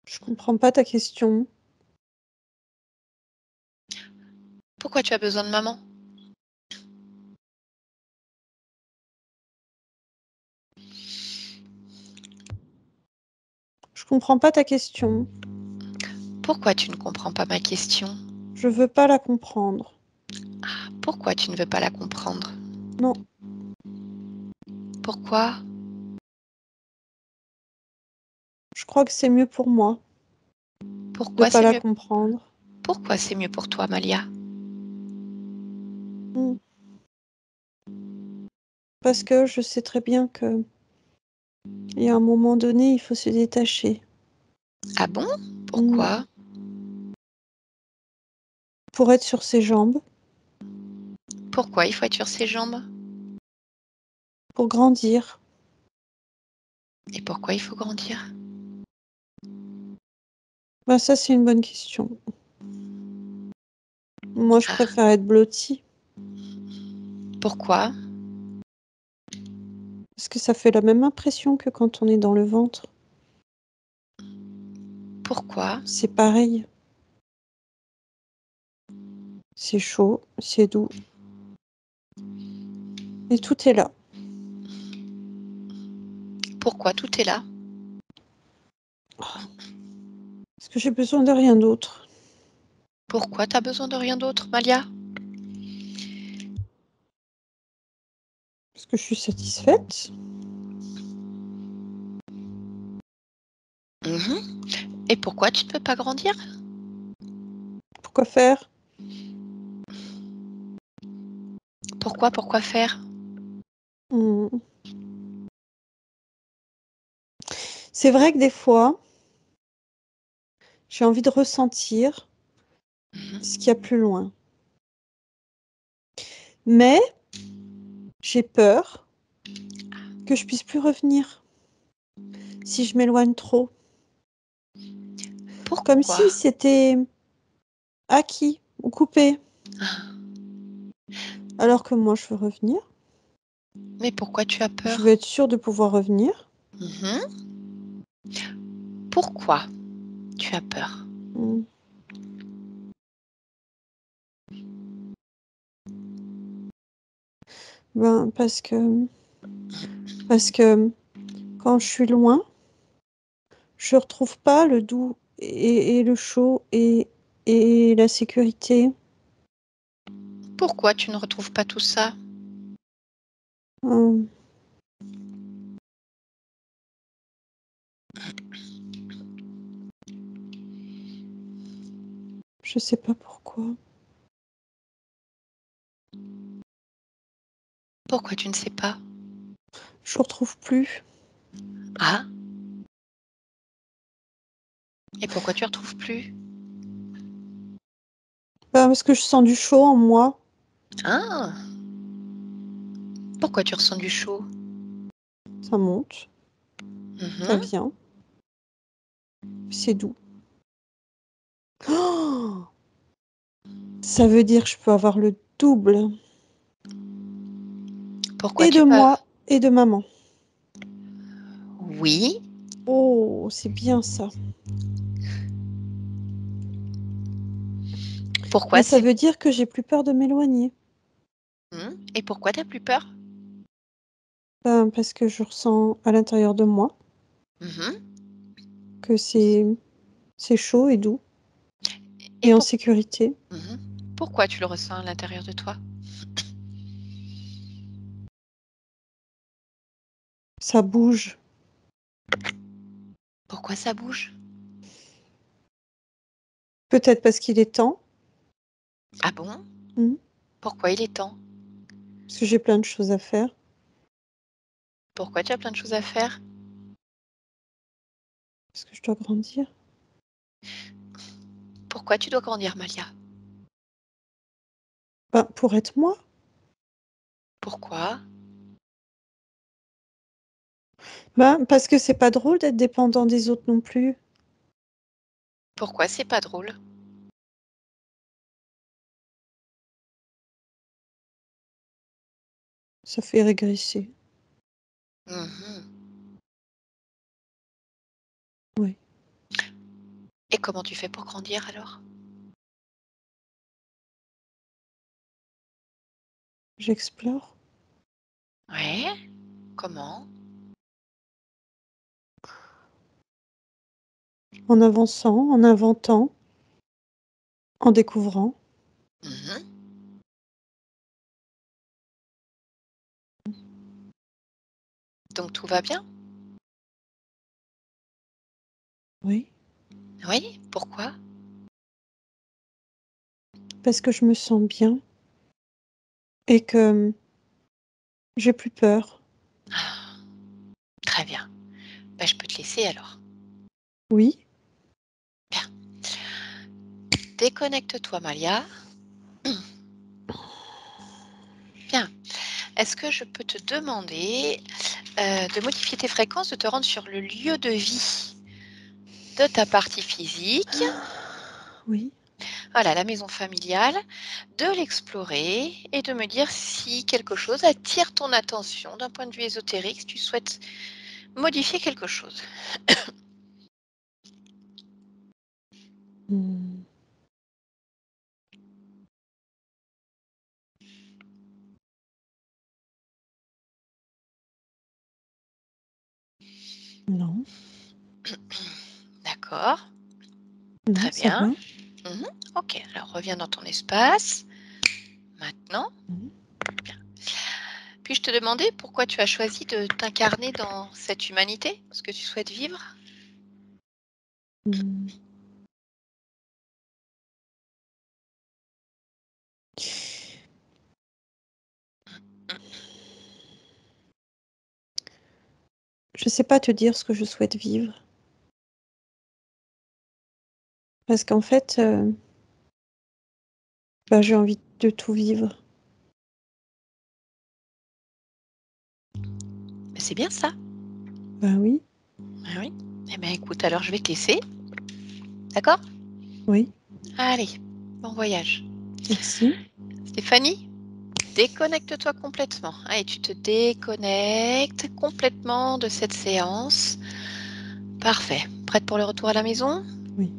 Je comprends pas ta question. Pourquoi tu as besoin de maman? Je comprends pas ta question. Pourquoi tu ne comprends pas ma question? Je veux pas la comprendre. Pourquoi tu ne veux pas la comprendre? Non, Pourquoi? je crois que c'est mieux pour moi de Pourquoi pas c'est la mieux? comprendre. Pourquoi c'est mieux pour toi, Malia? Mmh. Parce que je sais très bien qu'il y a un moment donné, il faut se détacher. Ah bon? Mmh. Pourquoi? Pour être sur ses jambes, Pourquoi il faut être sur ses jambes? pour grandir. Et pourquoi il faut grandir? Bah, ça, c'est une bonne question. Moi, je Ah, préfère être blottie pourquoi? parce que ça fait la même impression que quand on est dans le ventre. Pourquoi? C'est pareil. C'est chaud, c'est doux et tout est là. Pourquoi tout est là? Parce que j'ai besoin de rien d'autre. Pourquoi tu as besoin de rien d'autre, Malia? Parce que je suis satisfaite. Mmh. Et pourquoi tu ne peux pas grandir? Pourquoi faire? Pourquoi faire? Mmh. C'est vrai que des fois, j'ai envie de ressentir ce Mmh. qu'il y a plus loin. Mais j'ai peur que je puisse plus revenir si je m'éloigne trop. Comme Pourquoi? si c'était acquis ou coupé. Alors que moi, je veux revenir. Mais pourquoi tu as Je veux peur? être sûre de pouvoir revenir. Mmh. Pourquoi tu as peur? Mmh. Ben, parce que quand je suis loin, je retrouve pas le doux et le chaud et la sécurité. Pourquoi tu ne retrouves pas tout ça? Hum, je sais pas pourquoi. Pourquoi tu ne sais pas? Je retrouve plus. Ah, et pourquoi tu retrouves plus? Bah, parce que je sens du chaud en moi. Ah, pourquoi tu ressens du chaud? Ça monte, ça Mhm. vient. C'est doux. Oh, ça veut dire que je peux avoir le double. Pourquoi Et de tu peux? moi et de maman. Oui. Oh, c'est bien ça. Pourquoi Mais ça c'est... veut dire que j'ai plus peur de m'éloigner. Et pourquoi t'as plus peur? Ben, parce que je ressens à l'intérieur de moi Mhm. que c'est chaud et doux Et et en pour... sécurité. Mhm. Pourquoi tu le ressens à l'intérieur de toi? Ça bouge. Pourquoi ça bouge? Peut-être parce qu'il est temps. Ah bon? Mhm. Pourquoi il est temps? Parce que j'ai plein de choses à faire. Pourquoi tu as plein de choses à faire? Parce que je dois grandir. Pourquoi tu dois grandir, Malia? Ben, pour être moi. Pourquoi? Ben, parce que c'est pas drôle d'être dépendant des autres non plus. Pourquoi c'est pas drôle? Ça fait régresser. Mhm. Oui. Et comment tu fais pour grandir alors? J'explore. Ouais. Comment? En avançant, en inventant, en découvrant. Mhm. Donc tout va bien? Oui. Oui. Pourquoi? Parce que je me sens bien et que j'ai plus peur. Ah, très bien. Ben, je peux te laisser alors. Oui. Bien. Déconnecte-toi, Malia. Bien. Est-ce que je peux te demander de modifier tes fréquences, de te rendre sur le lieu de vie de ta partie physique, Oui. voilà, la maison familiale, de l'explorer et de me dire si quelque chose attire ton attention d'un point de vue ésotérique, si tu souhaites modifier quelque chose. Hmm. Non. D'accord, Non, très ça bien. va. Mhm. Ok, alors reviens dans ton espace. Maintenant, Mhm. puis-je te demander pourquoi tu as choisi de t'incarner dans cette humanité, ce que tu souhaites vivre? Hmm. Je sais pas te dire ce que je souhaite vivre. Parce qu'en fait, bah, j'ai envie de tout vivre. Mais c'est bien ça. Bah oui, Ah oui. Eh bien écoute, alors je vais te laisser. D'accord? oui, Allez, bon voyage. merci. Stéphanie, déconnecte-toi complètement. Allez, tu te déconnectes complètement de cette séance. Parfait. Prête pour le retour à la maison? Oui.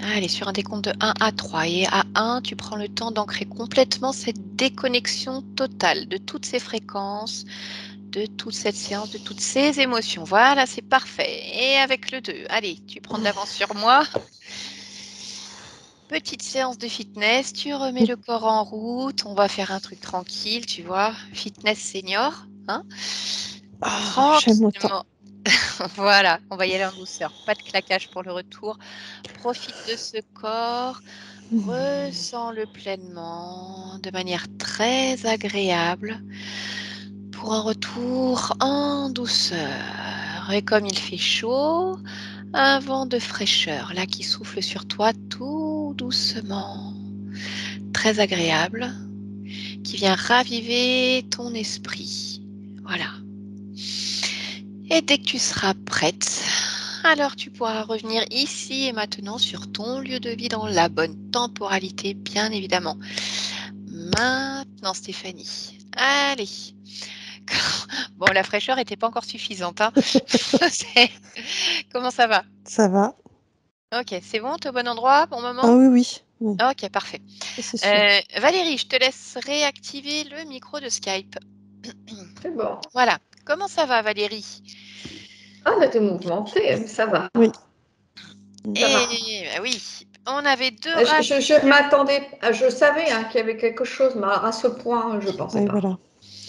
Allez, sur un décompte de 1 à 3. Et à 1, tu prends le temps d'ancrer complètement cette déconnexion totale de toutes ces fréquences, de toute cette séance, de toutes ces émotions. Voilà, c'est parfait. Et avec le 2, allez, tu prends de l'avance sur moi. Petite séance de fitness, tu remets le corps en route, on va faire un truc tranquille, tu vois, fitness senior, Hein. J'aime autant. Tranquillement. Voilà, on va y aller en douceur. Pas de claquage pour le retour. Profite de ce corps. Ressens-le pleinement, de manière très agréable, pour un retour en douceur. Et comme il fait chaud, un vent de fraîcheur, là, qui souffle sur toi tout doucement. Très agréable, qui vient raviver ton esprit. Voilà. Et dès que tu seras prête, alors tu pourras revenir ici et maintenant sur ton lieu de vie dans la bonne temporalité, bien évidemment. Maintenant, Stéphanie. Allez. Bon, la fraîcheur n'était pas encore suffisante. Hein. Comment ça va? Ça va. Ok, c'est bon, t'es au bon endroit, bon moment? Ah oui. Ok, parfait. C'est sûr. Valérie, je te laisse réactiver le micro de Skype. C'est bon. Voilà. Comment ça va, Valérie? Ah, on était mouvementé, ça va. Oui. Et oui, on avait deux Je m'attendais, je savais qu'il y avait quelque chose, mais à ce point, je ne pensais pas. Voilà.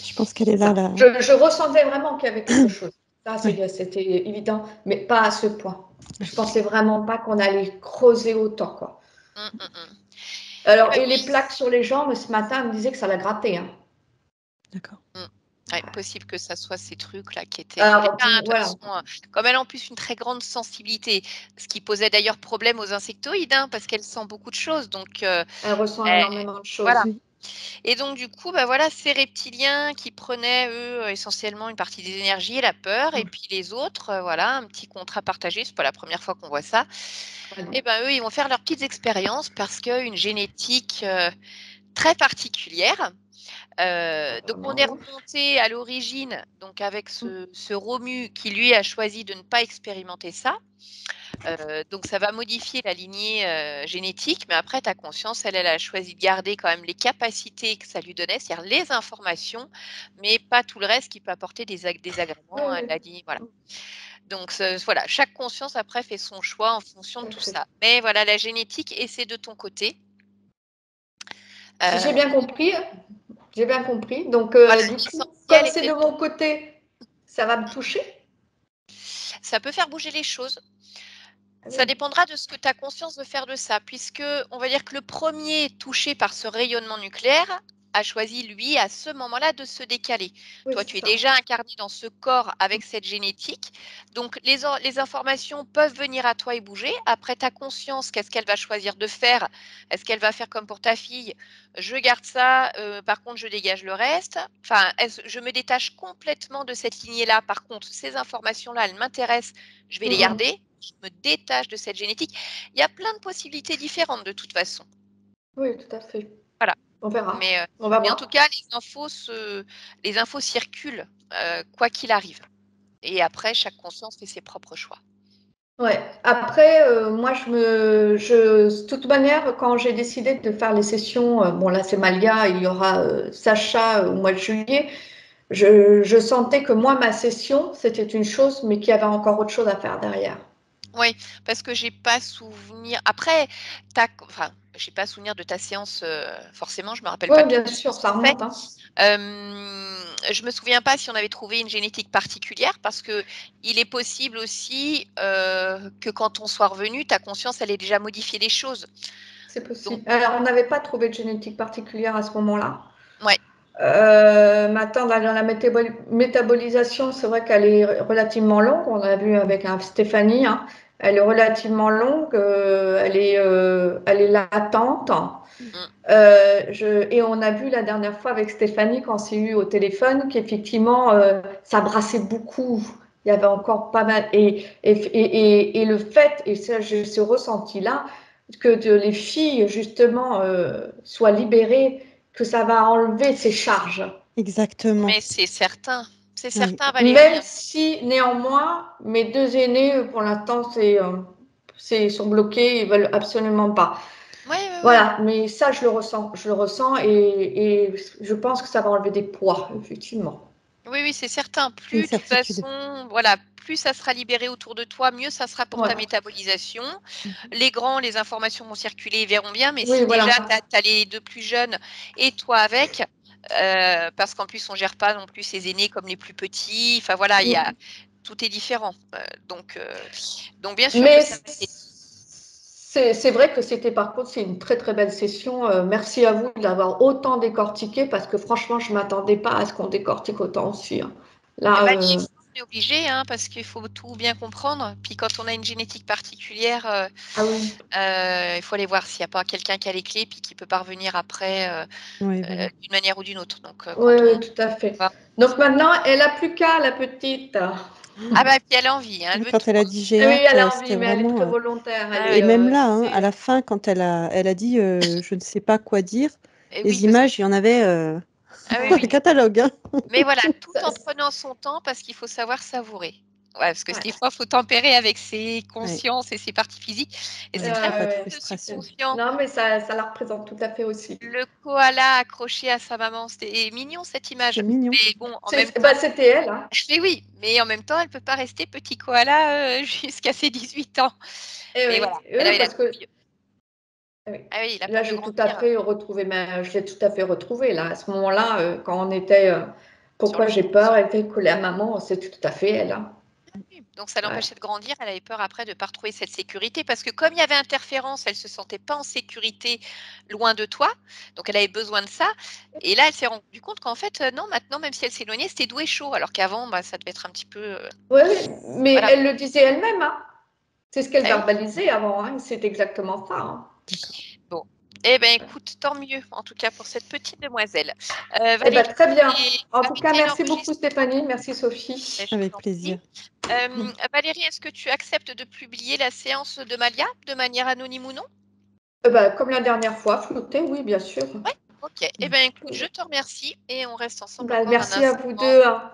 Je pense qu'elle est là. là. Je ressentais vraiment qu'il y avait quelque chose. Ça, c'était évident, mais pas à ce point. Je pensais vraiment pas qu'on allait creuser autant, quoi. Alors, et les plaques sur les jambes, ce matin, elle me disait que ça la grattait. Hein. D'accord. Ouais, possible que ça soit ces trucs-là qui étaient. Alors, De toute voilà. façon, comme elle a en plus une très grande sensibilité, ce qui posait d'ailleurs problème aux insectoïdes, hein, parce qu'elle sent beaucoup de choses. Donc, Elle ressent énormément de choses. Voilà. Et donc, du coup, bah, voilà, ces reptiliens qui prenaient, eux, essentiellement une partie des énergies et la peur, et puis les autres, voilà, un petit contrat partagé, c'est pas la première fois qu'on voit ça. Et ben eux, ils vont faire leurs petites expériences parce qu'une génétique très particulière. Donc on est remonté à l'origine, donc avec ce Romu qui lui a choisi de ne pas expérimenter ça. Donc ça va modifier la lignée génétique, mais après ta conscience, elle a choisi de garder quand même les capacités que ça lui donnait, c'est-à-dire les informations, mais pas tout le reste qui peut apporter des désagréments à la lignée. Voilà. Donc voilà, chaque conscience après fait son choix en fonction de tout ça. Mais voilà, la génétique, et c'est de ton côté. Si j'ai bien compris. J'ai bien compris. Donc, Voilà, du coup, comme c'est de mon côté, ça va me toucher. Ça peut faire bouger les choses. Ça dépendra de ce que ta conscience veut faire de ça, puisque on va dire que le premier touché par ce rayonnement nucléaire a choisi, lui, à ce moment-là, de se décaler. Oui, toi, tu es déjà incarné dans ce corps avec cette génétique. Donc, les informations peuvent venir à toi et bouger. Après, ta conscience, qu'est-ce qu'elle va choisir de faire? Est-ce qu'elle va faire comme pour ta fille? Je garde ça, par contre, je dégage le reste. Enfin, je me détache complètement de cette lignée-là. Par contre, ces informations-là, elles m'intéressent. Je vais les garder. Je me détache de cette génétique. Il y a plein de possibilités différentes de toute façon. Oui, tout à fait. Voilà. On verra. Mais on va voir. En tout cas, les infos circulent quoi qu'il arrive. Et après, chaque conscience fait ses propres choix. Ouais. Après, moi, de toute manière, quand j'ai décidé de faire les sessions, bon là c'est Malia, il y aura Sacha au mois de juillet, je sentais que moi, ma session, c'était une chose, mais qu'il y avait encore autre chose à faire derrière. Oui, parce que j'ai pas souvenir. Après, j'ai pas souvenir de ta séance, forcément, je me rappelle pas Oui, tout bien de ce sûr, qu'on ça fait. remonte. Hein. Je me souviens pas si on avait trouvé une génétique particulière, parce que il est possible aussi que quand on soit revenu, ta conscience, elle ait déjà modifié les choses. C'est possible. Alors, on n'avait pas trouvé de génétique particulière à ce moment-là. Ouais. Maintenant, dans la métabolisation, c'est vrai qu'elle est relativement longue. On a vu avec Stéphanie, hein, elle est relativement longue, elle est latente. Et on a vu la dernière fois avec Stéphanie, quand on s'est eu au téléphone, qu'effectivement, ça brassait beaucoup. Il y avait encore pas mal. Et le fait, et ça, j'ai ce ressenti-là, que les filles, justement, soient libérées, que ça va enlever ces charges. Exactement. Mais c'est certain. C'est Oui. certain, Valérie. Même si, néanmoins, mes deux aînés, pour l'instant, sont bloqués, ils veulent absolument pas. Oui. Voilà, mais ça, je le ressens et je pense que ça va enlever des poids, effectivement. Oui, c'est certain. Une Plus, de toute certitude. façon, voilà, plus ça sera libéré autour de toi, mieux ça sera pour ta métabolisation. Les grands, les informations vont circuler, ils verront bien, mais Oui, si voilà. déjà tu as les deux plus jeunes et toi avec, parce qu'en plus, on gère pas non plus ses aînés comme les plus petits. Enfin voilà, tout est différent. Donc bien sûr que Mais ça. c'est vrai que par contre, c'est une très très belle session. Merci à vous d'avoir autant décortiqué parce que franchement, je ne m'attendais pas à ce qu'on décortique autant aussi, hein. Eh Là, ben, on est obligé, hein, parce qu'il faut tout bien comprendre. Puis quand on a une génétique particulière, ah oui, il faut aller voir s'il n'y a pas quelqu'un qui a les clés puis qui peut parvenir après Oui, voilà. d'une manière ou d'une autre. Donc oui, quand on oui, tout à fait. va. Donc maintenant, elle n'a plus qu'à, la petite. Ah bah puis elle a envie, hein, elle veut Quand tout, elle a hein. dit Oui, j'ai elle hâte, a envie, c'était mais elle est très vraiment. volontaire. Ah Et ouais. même là, Tu hein, sais, à la fin, quand elle a dit je ne sais pas quoi dire, Et oui, les parce que images, il y en avait ah oui, dans oui. le catalogue, hein. Mais voilà, tout ça- en prenant son temps parce qu'il faut savoir savourer. Ouais, parce que ouais. des fois, il faut tempérer avec ses Ouais. consciences et ses parties physiques. Et c'est Ouais, très faut pas de beau de frustration. subconscient. Non, mais ça la représente tout à fait aussi. Le koala accroché à sa maman, c'était mignon cette image. C'est mignon. Mais bon, en même Bah, temps, c'était elle, hein. mais oui, mais en même temps, elle peut pas rester petit koala jusqu'à ses 18 ans. Eh Mais oui, voilà, elle oui, avait la parce que couille. oui. Ah oui, la Là, peur de j'ai tout à grandir fait retrouvé je l'ai tout à fait retrouvé là. À ce moment-là, quand on était, sur pourquoi le j'ai coup. peur, elle était collée à maman, c'est tout à fait elle, hein. Oui, donc ça Ouais. l'empêchait de grandir. Elle avait peur après de ne pas retrouver cette sécurité parce que comme il y avait interférence, elle se sentait pas en sécurité loin de toi. Donc elle avait besoin de ça. Et là, elle s'est rendue compte qu'en fait, non, maintenant, même si elle s'éloignait, c'était doux et chaud. Alors qu'avant, bah, ça devait être un petit peu. Oui, oui, mais Voilà. elle le disait elle-même, hein. C'est ce qu'elle Ah oui. verbalisait avant, hein. C'est exactement ça, hein. D'accord. Bon. Eh bien, écoute, tant mieux, en tout cas, pour cette petite demoiselle. Eh ben, Valérie, très bien. tu En vas tout cas, arrêter merci beaucoup l'enregistrement. Stéphanie, merci Sophie. Je Avec t'en plaisir. prie. Valérie, est-ce que tu acceptes de publier la séance de Malia de manière anonyme ou non? Ben, comme la dernière fois, flouté, oui, bien sûr. Ouais, ok. Eh bien, écoute, je te remercie et on reste ensemble Ben, encore un merci à instant. vous deux, hein.